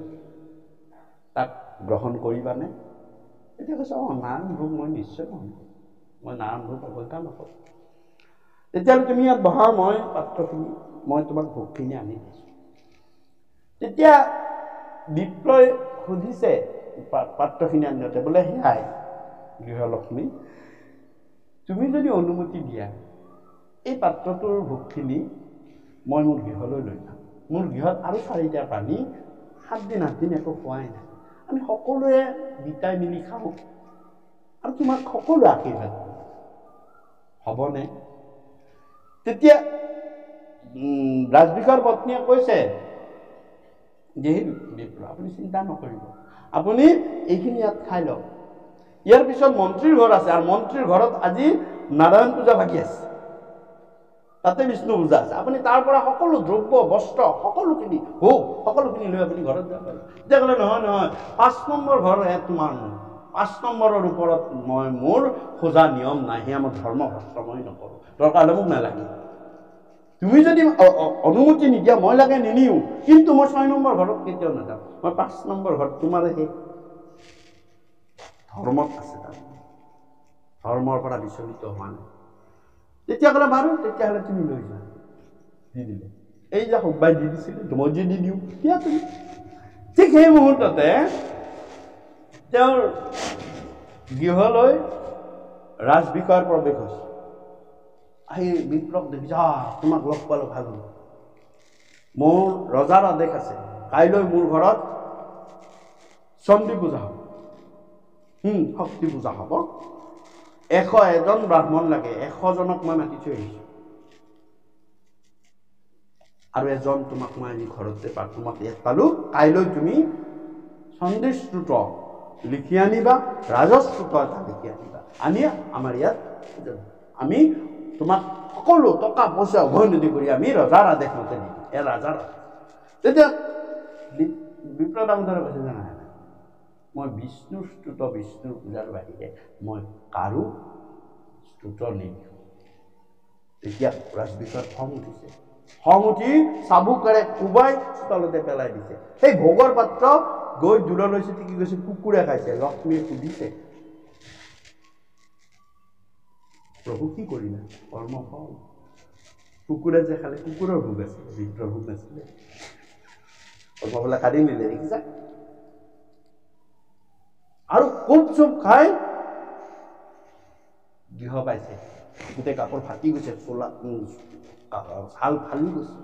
তাক গ্ৰহণ কৰিবানে? এতিয়া কৈছে নাৰায়ণ ভোগ মই নিশ্চয় গ্ৰহণ কৰিম, মই নাৰায়ণ ভোগ অৱজ্ঞা নকৰোঁ। তেতিয়াহ'লে তুমি ইয়াত বহা, মই পাত্ৰখিনি, মই তোমাক ভোগখিনি আনি দিছোঁ। তেতিয়া বিপ্ৰই সুধিছে পাত্ৰখিনি আনিতে, বোলে সেয়াই গৃহলক্ষ্মী, তুমি যদি অনুমতি দিয়া, এই পাত্ৰটোৰ ভোগখিনি মই মোৰ গৃহলৈ লৈ যাম। মোৰ গৃহত আৰু 4টা প্ৰাণী, 7 দিন 8 দিন একো খোৱাই নাই, আমি সকলোৱে বিটাই মিলি খাওঁ, আৰু তোমাক সকলো আশীৰ্বাদ হ'বনে? তেতিয়া ৰাজবিষয়াৰ পত্নীয়ে কৈছে যে বিপ্ৰ, আপুনি চিন্তা নকৰিব, আপুনি এইখিনি ইয়াত খাই লওক। ইয়াৰ পিছত মন্ত্ৰীৰ ঘৰ আছে, আৰু মন্ত্ৰীৰ ঘৰত আজি নাৰায়ণ পূজা ভাগি আছে, তাতে বিষ্ণু পূজা আছে। আপুনি তাৰ পৰা সকলো দ্ৰব্য বস্ত্ৰ সকলোখিনি ভোগ সকলোখিনি লৈ আপুনি ঘৰত যাব পাৰে। তেতিয়া ক'লে নহয় নহয়, 5 নম্বৰ ঘৰ তোমাৰ মোৰ, 5 নম্বৰৰ ওপৰত মই মোৰ খোজা নিয়ম নাই, সেয়া মই ধৰ্ম ভ্ৰষ্ট মই নকৰোঁ, দৰকাৰ হ'লে মোক নালাগে। তুমি যদি অনুমতি নিদিয়া মই লাগে নিনিও, কিন্তু মই 6 নম্বৰ ঘৰত কেতিয়াও নাযাওঁ, মই 5 নম্বৰ ঘৰত তোমাৰ সেই ধৰ্মত আছে, তাৰ ধৰ্মৰ পৰা বিচলিত হোৱা নাই। তেতিয়া ক'লে বাৰু তেতিয়াহ'লে তুমি লৈ যোৱা, দি দিলে। এই যে সব্বাই দি দিছিলে, মই যে দি দিওঁ, দিয়া তুমি। ঠিক সেই মুহূৰ্ততে তেওঁৰ গৃহলৈ ৰাজবিষয়ৰ প্ৰৱেশ হৈছে। আহি বিপ্লৱ দেখিছা, তোমাক লগ পালোঁ, ভাল হ'ল। মোৰ ৰজাৰ আদেশ আছে, কাইলৈ মোৰ ঘৰত চণ্ডী পূজা হ'ব, শক্তি পূজা হ'ব। 101জন ব্ৰাহ্মণ লাগে, 100জনক মই মাতি থৈ আহিছোঁ, আৰু এজন তোমাক মই আজি ঘৰতে তোমাক ইয়াত পালোঁ। কাইলৈ তুমি চণ্ডী স্তোত্ৰ লিখি আনিবা, ৰাজস্তোত্ৰ এটা লিখি আনিবা, আনি আমাৰ ইয়াত আমি তোমাক সকলো টকা পইচা উভৈনদী কৰি আমি ৰজাৰ আদেশ মতে দিম। ৰাজাৰ তেতিয়া বিপ্ৰ দামোদৰে কৈছে যে নাই, মই বিষ্ণুৰ স্তুত বিষ্ণুৰ পূজাৰ বাহিৰে মই কাৰো স্তুত নিদিওঁ। তেতিয়া ৰাজবিষয়ৰ খং উঠিছে, খং উঠি চাবুকেৰে কোবাই চোতালতে পেলাই দিছে। সেই ভোগৰ পাত্ৰ গৈ দূৰলৈ চিটিকি গৈছে, কুকুৰে খাইছে। লক্ষ্মীয়ে সুধিছে, প্ৰভু কি কৰিলে? কৰ্মফল। কুকুৰে যে খালে, কুকুৰৰ ভোগ আছিলে, বিপ্ৰৰ ভোগ নাছিলে। কৰ্মফলে কাঢ়ি নিলে, দেখিছা? আৰু কোব চুপ খাই গৃহ পাইছে, গোটেই কাপোৰ ফাটি গৈছে, চোলা ছাল ফালি গৈছে।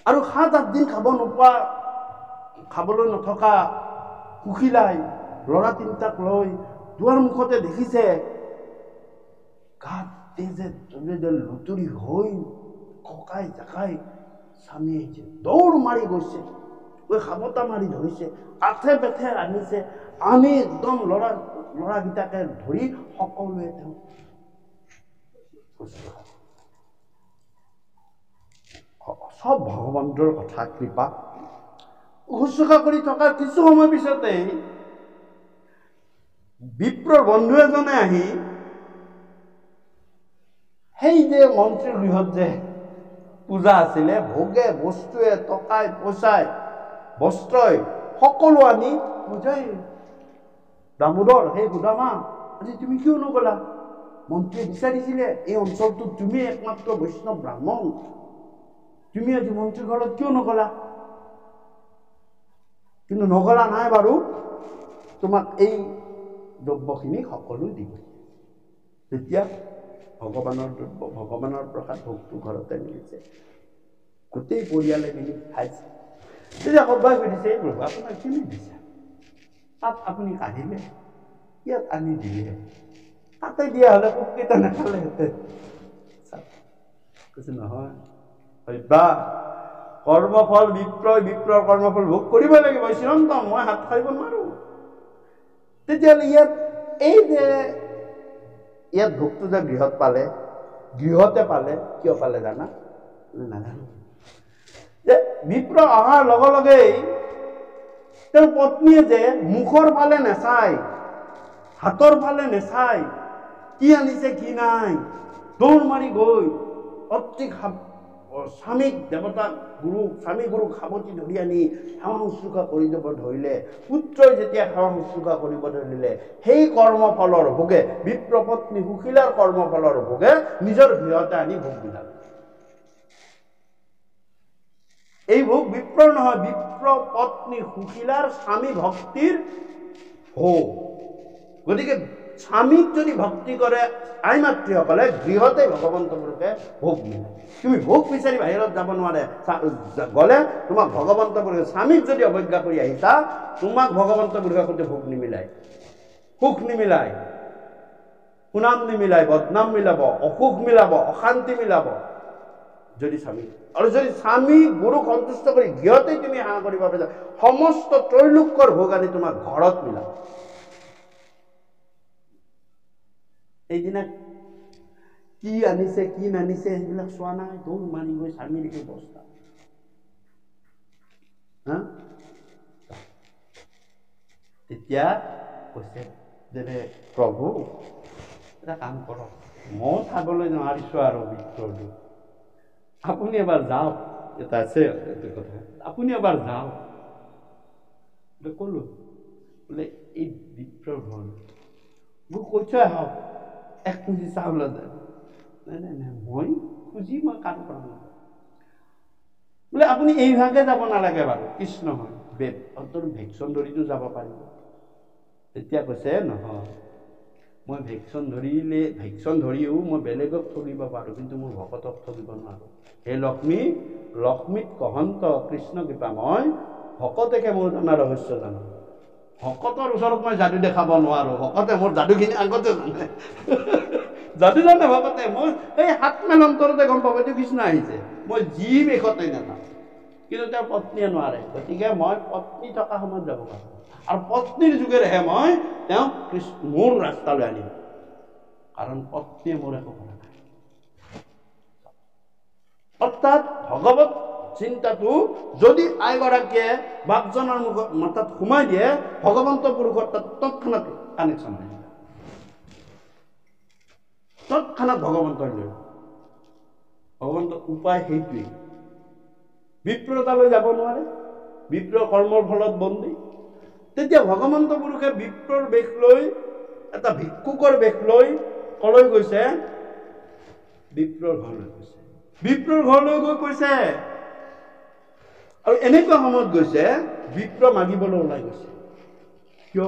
আৰু 7-8 দিন খাব নোপোৱা, খাবলৈ নথকা কুশিলাই ল'ৰা 3টাক লৈ দুৱাৰ মুখতে দেখিছে, গাত তেজে লুতুৰি হৈ ককাই জাকাই স্বামী আহিছে, দৌৰ মাৰি গৈছে, গৈ সাবতা মাৰি ধৰিছে, কাঠে পেঠে আনিছে, আনি একদম ল'ৰাকেইটাকে ধৰি সকলোৱে তেওঁ সব ভগৱন্তৰ কথা কৃপা। শুশ্ৰূষা কৰি থকাৰ কিছু সময় পিছতেই বিপ্ৰৰ বন্ধু এজনে আহি সেই যে মন্ত্ৰীৰ গৃহত যে পূজা আছিলে, ভোগে বস্তুৱে টকাই পইচাই বস্ত্ৰই সকলো আনি বুজাই, দামোদৰ সেই গোদামা আজি তুমি কিয় নগলা? মন্ত্ৰীয়ে বিচাৰিছিলে এই অঞ্চলটোত তুমি একমাত্ৰ বৈষ্ণৱ ব্ৰাহ্মণ, তুমি আজি মন্ত্ৰীৰ ঘৰত কিয় নগলা? কিন্তু নগলা নাই বাৰু, তোমাক এই দ্ৰব্যখিনি সকলো দিব। তেতিয়া ভগৱানৰ দ্ৰব্য, ভগৱানৰ প্ৰসাদ ভোগটো ঘৰতে মিলিছে, গোটেই পৰিয়ালে মিলি খাইছে। তেতিয়া সবাই সুধিছে, এই প্ৰভু আপোনাক কিনি দিছে? তাত আপুনি কাঢ়িলে, ইয়াত আনি দিলে, তাতে দিয়া হ'লে পোককেইটা নাখালেহেঁতেন। কৈছে নহয়, হয়বা কৰ্মফল বিপ্ৰৰ কৰ্মফল ভোগ কৰিব লাগিব, চিৰন্তন, মই হাত সাৰিব নোৱাৰো। তেতিয়াহ'লে ইয়াত এই যে ইয়াত ভোগটো যে গৃহত পালে, গৃহতে পালে, কিয় পালে জানা? নাজানো। যে বিপ্ৰ অহাৰ লগে লগেই তেওঁৰ পত্নীয়ে যে মুখৰ ফালে নেচাই, হাতৰ ফালে নেচাই, কি আনিছে কি নাই, দৌৰ মাৰি গৈ অত্ৰিক স্বামীক দেৱতাক স্বামী গুৰুক সাৱটি ধৰি আনি সেৱা শুশ্ৰূষা কৰি দিব ধৰিলে। পুত্ৰই যেতিয়া সেৱা শুশ্ৰূষা কৰিব ধৰিলে, সেই কৰ্মফলৰ ভোগে, বিপ্ৰ পত্নী সুশীলাৰ কৰ্মফলৰ ভোগে নিজৰ গৃহতে আনি ভোগ বিলালে। এই ভোগ বিপ্ৰৰ নহয়, বিপ্ৰ পত্নী সুশীলাৰ স্বামী ভক্তিৰ ভোগ। গতিকে স্বামীক যদি ভক্তি কৰে আই মাতৃসকলে, গৃহতে ভগৱন্ত পুৰুষে ভোগ মিলে। তুমি ভোগ বিচাৰি বাহিৰত যাব নোৱাৰে, গ'লে তোমাক ভগৱন্ত পুৰুষে, স্বামীক যদি অৱজ্ঞা কৰি আহিছা, তোমাক ভগৱন্ত পুৰুষে সৈতে ভোগ নিমিলাই, সুখ নিমিলাই, সুনাম নিমিলাই, বদনাম মিলাব, অসুখ মিলাব, অশান্তি মিলাব, যদি স্বামী আৰু যদি স্বামী গুৰুক সন্তুষ্ট কৰি গৃহতেই তুমি সেৱা কৰিব পাৰিছা, সমস্ত ত্ৰৈলোক্যৰ ভোগ আনি তোমাৰ ঘৰত মিলাব। এইদিনা কি আনিছে কি নানিছে সেইবিলাক চোৱা নাই, দৌৰ মাৰি গৈ স্বামীৰ এই অৱস্থা। তেতিয়া কৈছে যে প্ৰভু এটা কাম কৰক, মই চাবলৈ নোৱাৰিছো আৰু বিপ্ৰটো, আপুনি এবাৰ যাওক। এটা আছে এইটো কথা, আপুনি এবাৰ যাওক। ক'লো বোলে এই বিপ্ৰৰ ঘৰ মোক কৈ থৈ আহক, এক কেজি চাউল যায়। নাই নাই নাই, মই খুজি মই কাম কৰা নাই। বোলে আপুনি এইভাগে যাব নালাগে বাৰু, কৃষ্ণ হয় ভেকচন ধৰিতো যাব পাৰিব। তেতিয়া কৈছে নহয়, মই ভেকচন ধৰিও মই বেলেগক ঠগিব পাৰোঁ, কিন্তু মোৰ ভকতক ঠগিব নোৱাৰোঁ। হে লক্ষ্মী, লক্ষ্মীত কহন্ত কৃষ্ণ কৃপা, মই ভকতেকে মোৰ জানা ৰহস্য জানো। ভকতৰ ওচৰত মই যাদু দেখাব নোৱাৰোঁ, ভকতে মোৰ যাদুখিনি আগতে জানে। যাদু জানে ভকতে, মই এই 7 মাইল অন্তৰতে গম পাব যে কৃষ্ণ আহিছে। মই যি বেশতেই নাযাওঁ, কিন্তু তেওঁৰ পত্নীয়ে নোৱাৰে। গতিকে মই পত্নী থকা সময়ত যাব পাৰোঁ, আৰু পত্নীৰ যুগেৰেহে মই তেওঁক মোৰ ৰাস্তালৈ আনিম, কাৰণ পত্নীয়ে মোৰ একো কৰা নাই। অৰ্থাৎ ভগৱত চিন্তাটো যদি আইগৰাকীয়ে বাপজনৰ মাথাত সোমাই দিয়ে, ভগৱন্ত পুৰুষৰ তাত তৎক্ষণাত কানেকশ্যন হৈ যায়, তৎক্ষণাত ভগৱন্ত হৈ যায়। ভগৱন্তৰ উপায় সেইটোৱেই। বিপ্ৰতালৈ যাব নোৱাৰে, বিপ্ৰ কৰ্মৰ ফলত বন্দী। তেতিয়া ভগৱন্ত পুৰুষে বিপ্ৰৰ বেশ লৈ, এটা ভিক্ষুকৰ বেশ লৈ কলৈ গৈছে? বিপ্ৰৰ ঘৰলৈ গৈছে। বিপ্ৰৰ ঘৰলৈ গৈ কৈছে, আৰু এনেকুৱা সময়ত গৈছে বিপ্ৰ মাগিবলৈ ওলাই গৈছে। কিয়?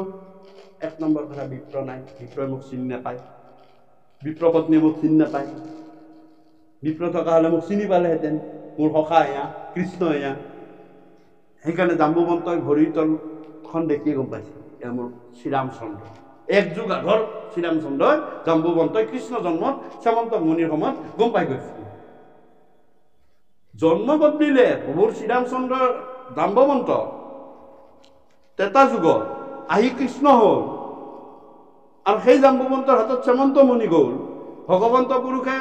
1 নম্বৰ কথা, বিপ্ৰ নাই, বিপ্ৰই মোক চিনি নাপায়, বিপ্ৰ পত্নীয়ে মোক চিনি নাপায়। বিপ্ৰ থকা হলে মোক চিনি পালেহেঁতেন, মোৰ সখা এয়া, কৃষ্ণ এয়া। সেইকাৰণে জাম্বুবন্তই ভৰিৰ তলখন দেখিয়ে গম পাইছে এয়া মোৰ শ্ৰীৰামচন্দ্ৰ। 1 যুগ আগৰ শ্ৰীৰামচন্দ্ৰই জাম্বুবন্তই কৃষ্ণ জন্মত শ্যামন্ত মুনিৰ সময়ত গম পাই গৈছিল। জন্ম বদলিলে প্ৰভুৰ শ্ৰীৰামচন্দ্ৰৰ জাম্বৱন্ত, 3টা যুগত আহি কৃষ্ণ হ'ল, আৰু সেই জাম্বৱন্তৰ হাতত শ্যামন্ত মুনি গ'ল। ভগৱন্ত পুৰুষে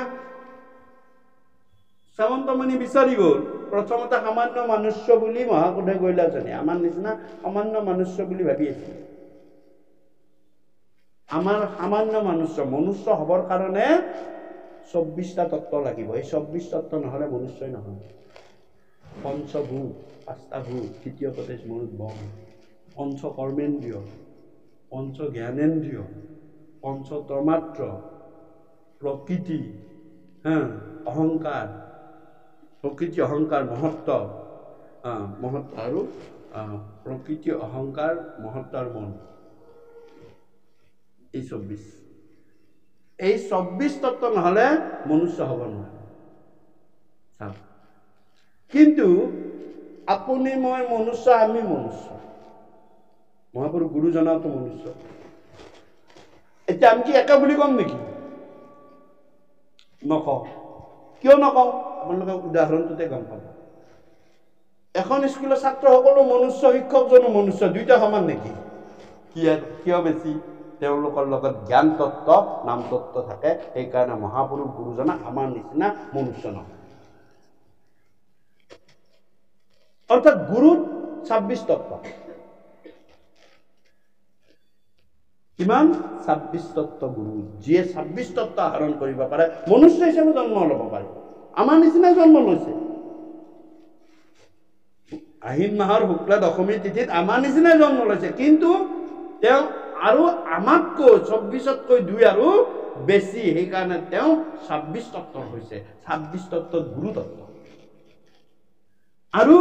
শ্যামন্ত মুনি বিচাৰি গ'ল। প্ৰথমতে সামান্য মনুষ্য বুলি মহাকুদে কৈলাসজনে আমাৰ নিচিনা সামান্য মনুষ্য বুলি ভাবি আছিল। আমাৰ সামান্য মনুষ্য হবৰ কাৰণে 24টা তত্ত্ব লাগিব। এই 24 তত্ত্ব নহলে মনুষ্যই নহয়। পঞ্চভূত, 5টা ভূত, তৃতীয় পদেশ মনুত বম, পঞ্চ কৰ্মেন্দ্ৰিয়, পঞ্চ জ্ঞানেন্দ্ৰিয়, পঞ্চ তন্মাত্ৰ, প্ৰকৃতি, অহংকাৰ, প্ৰকৃতি অহংকাৰ মহত্ব, আৰু প্ৰকৃতি অহংকাৰ মহত্ব আৰু মন, এই 24। এই 24 তত্ত্ব নহলে মনুষ্য হব নোৱাৰে। কিন্তু আপুনি মই মনুষ্য, আমি মনুষ্য, মহাপুৰুষ গুৰুজনাতো মনুষ্য। এতিয়া আমি কি একে বুলি কম নেকি? নকওঁ। কিয় নকওঁ? আপোনালোকে উদাহৰণটোতে গম পাব। এখন স্কুলৰ ছাত্ৰ সকলো মনুষ্য, শিক্ষকজনো মনুষ্য, দুইটা সমান নেকি? কিয় বেছি? তেওঁলোকৰ লগত জ্ঞান তত্ত্ব, নাম তত্ত্ব থাকে। সেইকাৰণে মহাপুৰুষ গুৰুজনা আমাৰ নিচিনা মনুষ্য নহয়। অৰ্থাৎ গুৰুত 26 তত্ত্ব। কিমান? 26 তত্ত্ব গুৰু। যিয়ে 26 তত্ত্ব আহৰণ কৰিব পাৰে, মনুষ্য হিচাপে জন্ম ল'ব পাৰে। আমাৰ নিচিনাই জন্ম লৈছে। আহিন মাহৰ শুক্লা দশমী তিথিত আমাৰ নিচিনাই জন্ম লৈছে, কিন্তু তেওঁ আৰু আমাতকৈ 24তকৈ 2 আৰু বেছি। সেইকাৰণে তেওঁ 26 তত্ত্বৰ হৈছে। 26 তত্ত্বত গুৰু তত্ত্ব, আৰু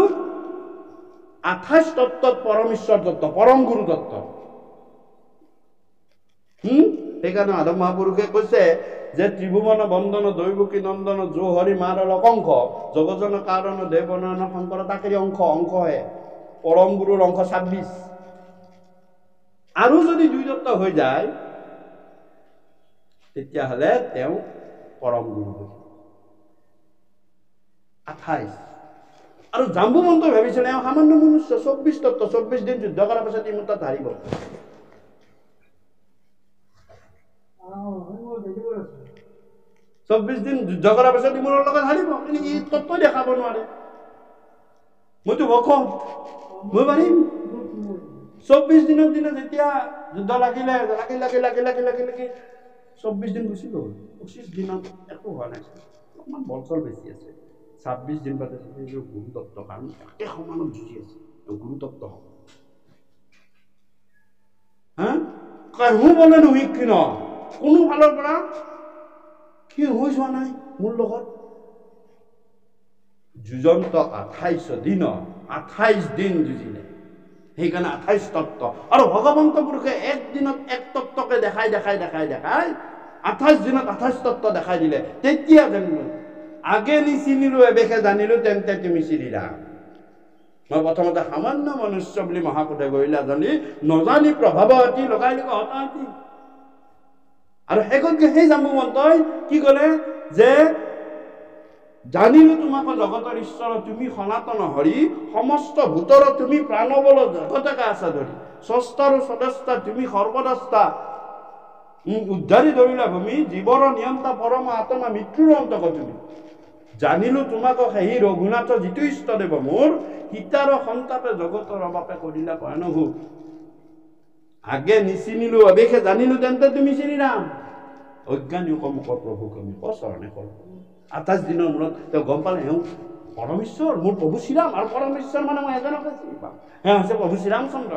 28 তত্ত্বত পৰমেশ্বৰ তত্ত্ব, পৰম গুৰু তত্ত্ব। সেইকাৰণে মাধৱ মহাপুৰুষে কৈছে যে ত্ৰিভুৱন বন্দন দৈৱকী নন্দন যো হৰি মাৰ লকংক জগজন কাৰণ দেৱনয়ন শংকৰ তাকেৰি অংশহে পৰম গুৰুৰ অংশ 26। আৰু যদি 2 তত্ত্ব হৈ যায় তেতিয়াহ'লে তেওঁ পৰম গুৰু। 28 আৰু জাম্বুবন্ত ভাবিছিলে সামান্য মনুষ্য 24 তত্ত্ব 24 দিন যুদ্ধ কৰাৰ পাছত ই মোৰ তাত হাৰিব 24 দিন যুদ্ধ কৰাৰ পাছত ই মোৰ লগত হাৰিব কিন্তু ই তত্ত্বই দেখাব নোৱাৰে মইতো ভকত মই পাৰিম 24 দিনৰ দিনা যেতিয়া যুদ্ধ লাগিলে 24 দিন গুচি গ'ল 25 দিনত একো হোৱা নাই অকণমান বলচল বেছি আছে 26 দিন বাদে গুৰুতত্ত্ব কাৰণ একে সমানত যুঁজি আছে গুৰুতত্ত্ব কাহু বলে নহয় কি ন কোনো ফালৰ পৰা কি হৈ যোৱা নাই মোৰ লগত যুঁজন্ত 28 দিন 28 দিন যুঁজিলে সেইকাৰণে 28 তত্ত্ব আৰু ভগৱন্ত পুৰুষে এক দিনত এক তত্ত্বকে দেখাই 28 দিনত 28 তত্ত্ব দেখাই দিলে তেতিয়া জানিলো আগে নিচিনিলো এবেকে জানিলো তেন্তে তুমি চিনিলা মই প্ৰথমতে সামান্য মনুষ্য বুলি মহাপুৰুষে গৰিলা জানি নজানি প্ৰভাৱতী লগাই লিখা হতাহতি আৰু শেষতকে সেই জাম্বুবন্তই কি ক'লে যে জানিলো তোমাক জগতৰ ঈশ্বৰ তুমি সনাতন হৰি সমস্ত ভূতৰ তুমি প্ৰাণবল জগতকে আছা ধৰি স্ৰষ্টাৰ সদস্তা তুমি সৰ্বদস্তা উদ্ধাৰি ধৰিলা ভূমি জীৱৰ নিয়ন্তা পৰম আত্মা মৃত্যুৰ অন্তক তুমি জানিলো তোমাক সেই ৰঘুনাথ যিটো ইষ্টদেৱ মোৰ সীতাৰ সন্তাপে জগতৰ বাপে কৰিলা ভয়ানহু আগে নিচিনিলো অবেশে জানিলো তেন্তে তুমি চিনিৰাম অজ্ঞানী কমুকৰ প্ৰভুক আমি পচৰণে কৰোঁ 28 দিনৰ মূৰত তেওঁ গম পালে পৰমেশ্বৰ মোৰ প্ৰভু শ্ৰীৰাম আৰু পৰমেশ্বৰ মানে মই এজনকে চিনি পাম হৈছে প্ৰভু শ্ৰীৰামচন্দ্ৰ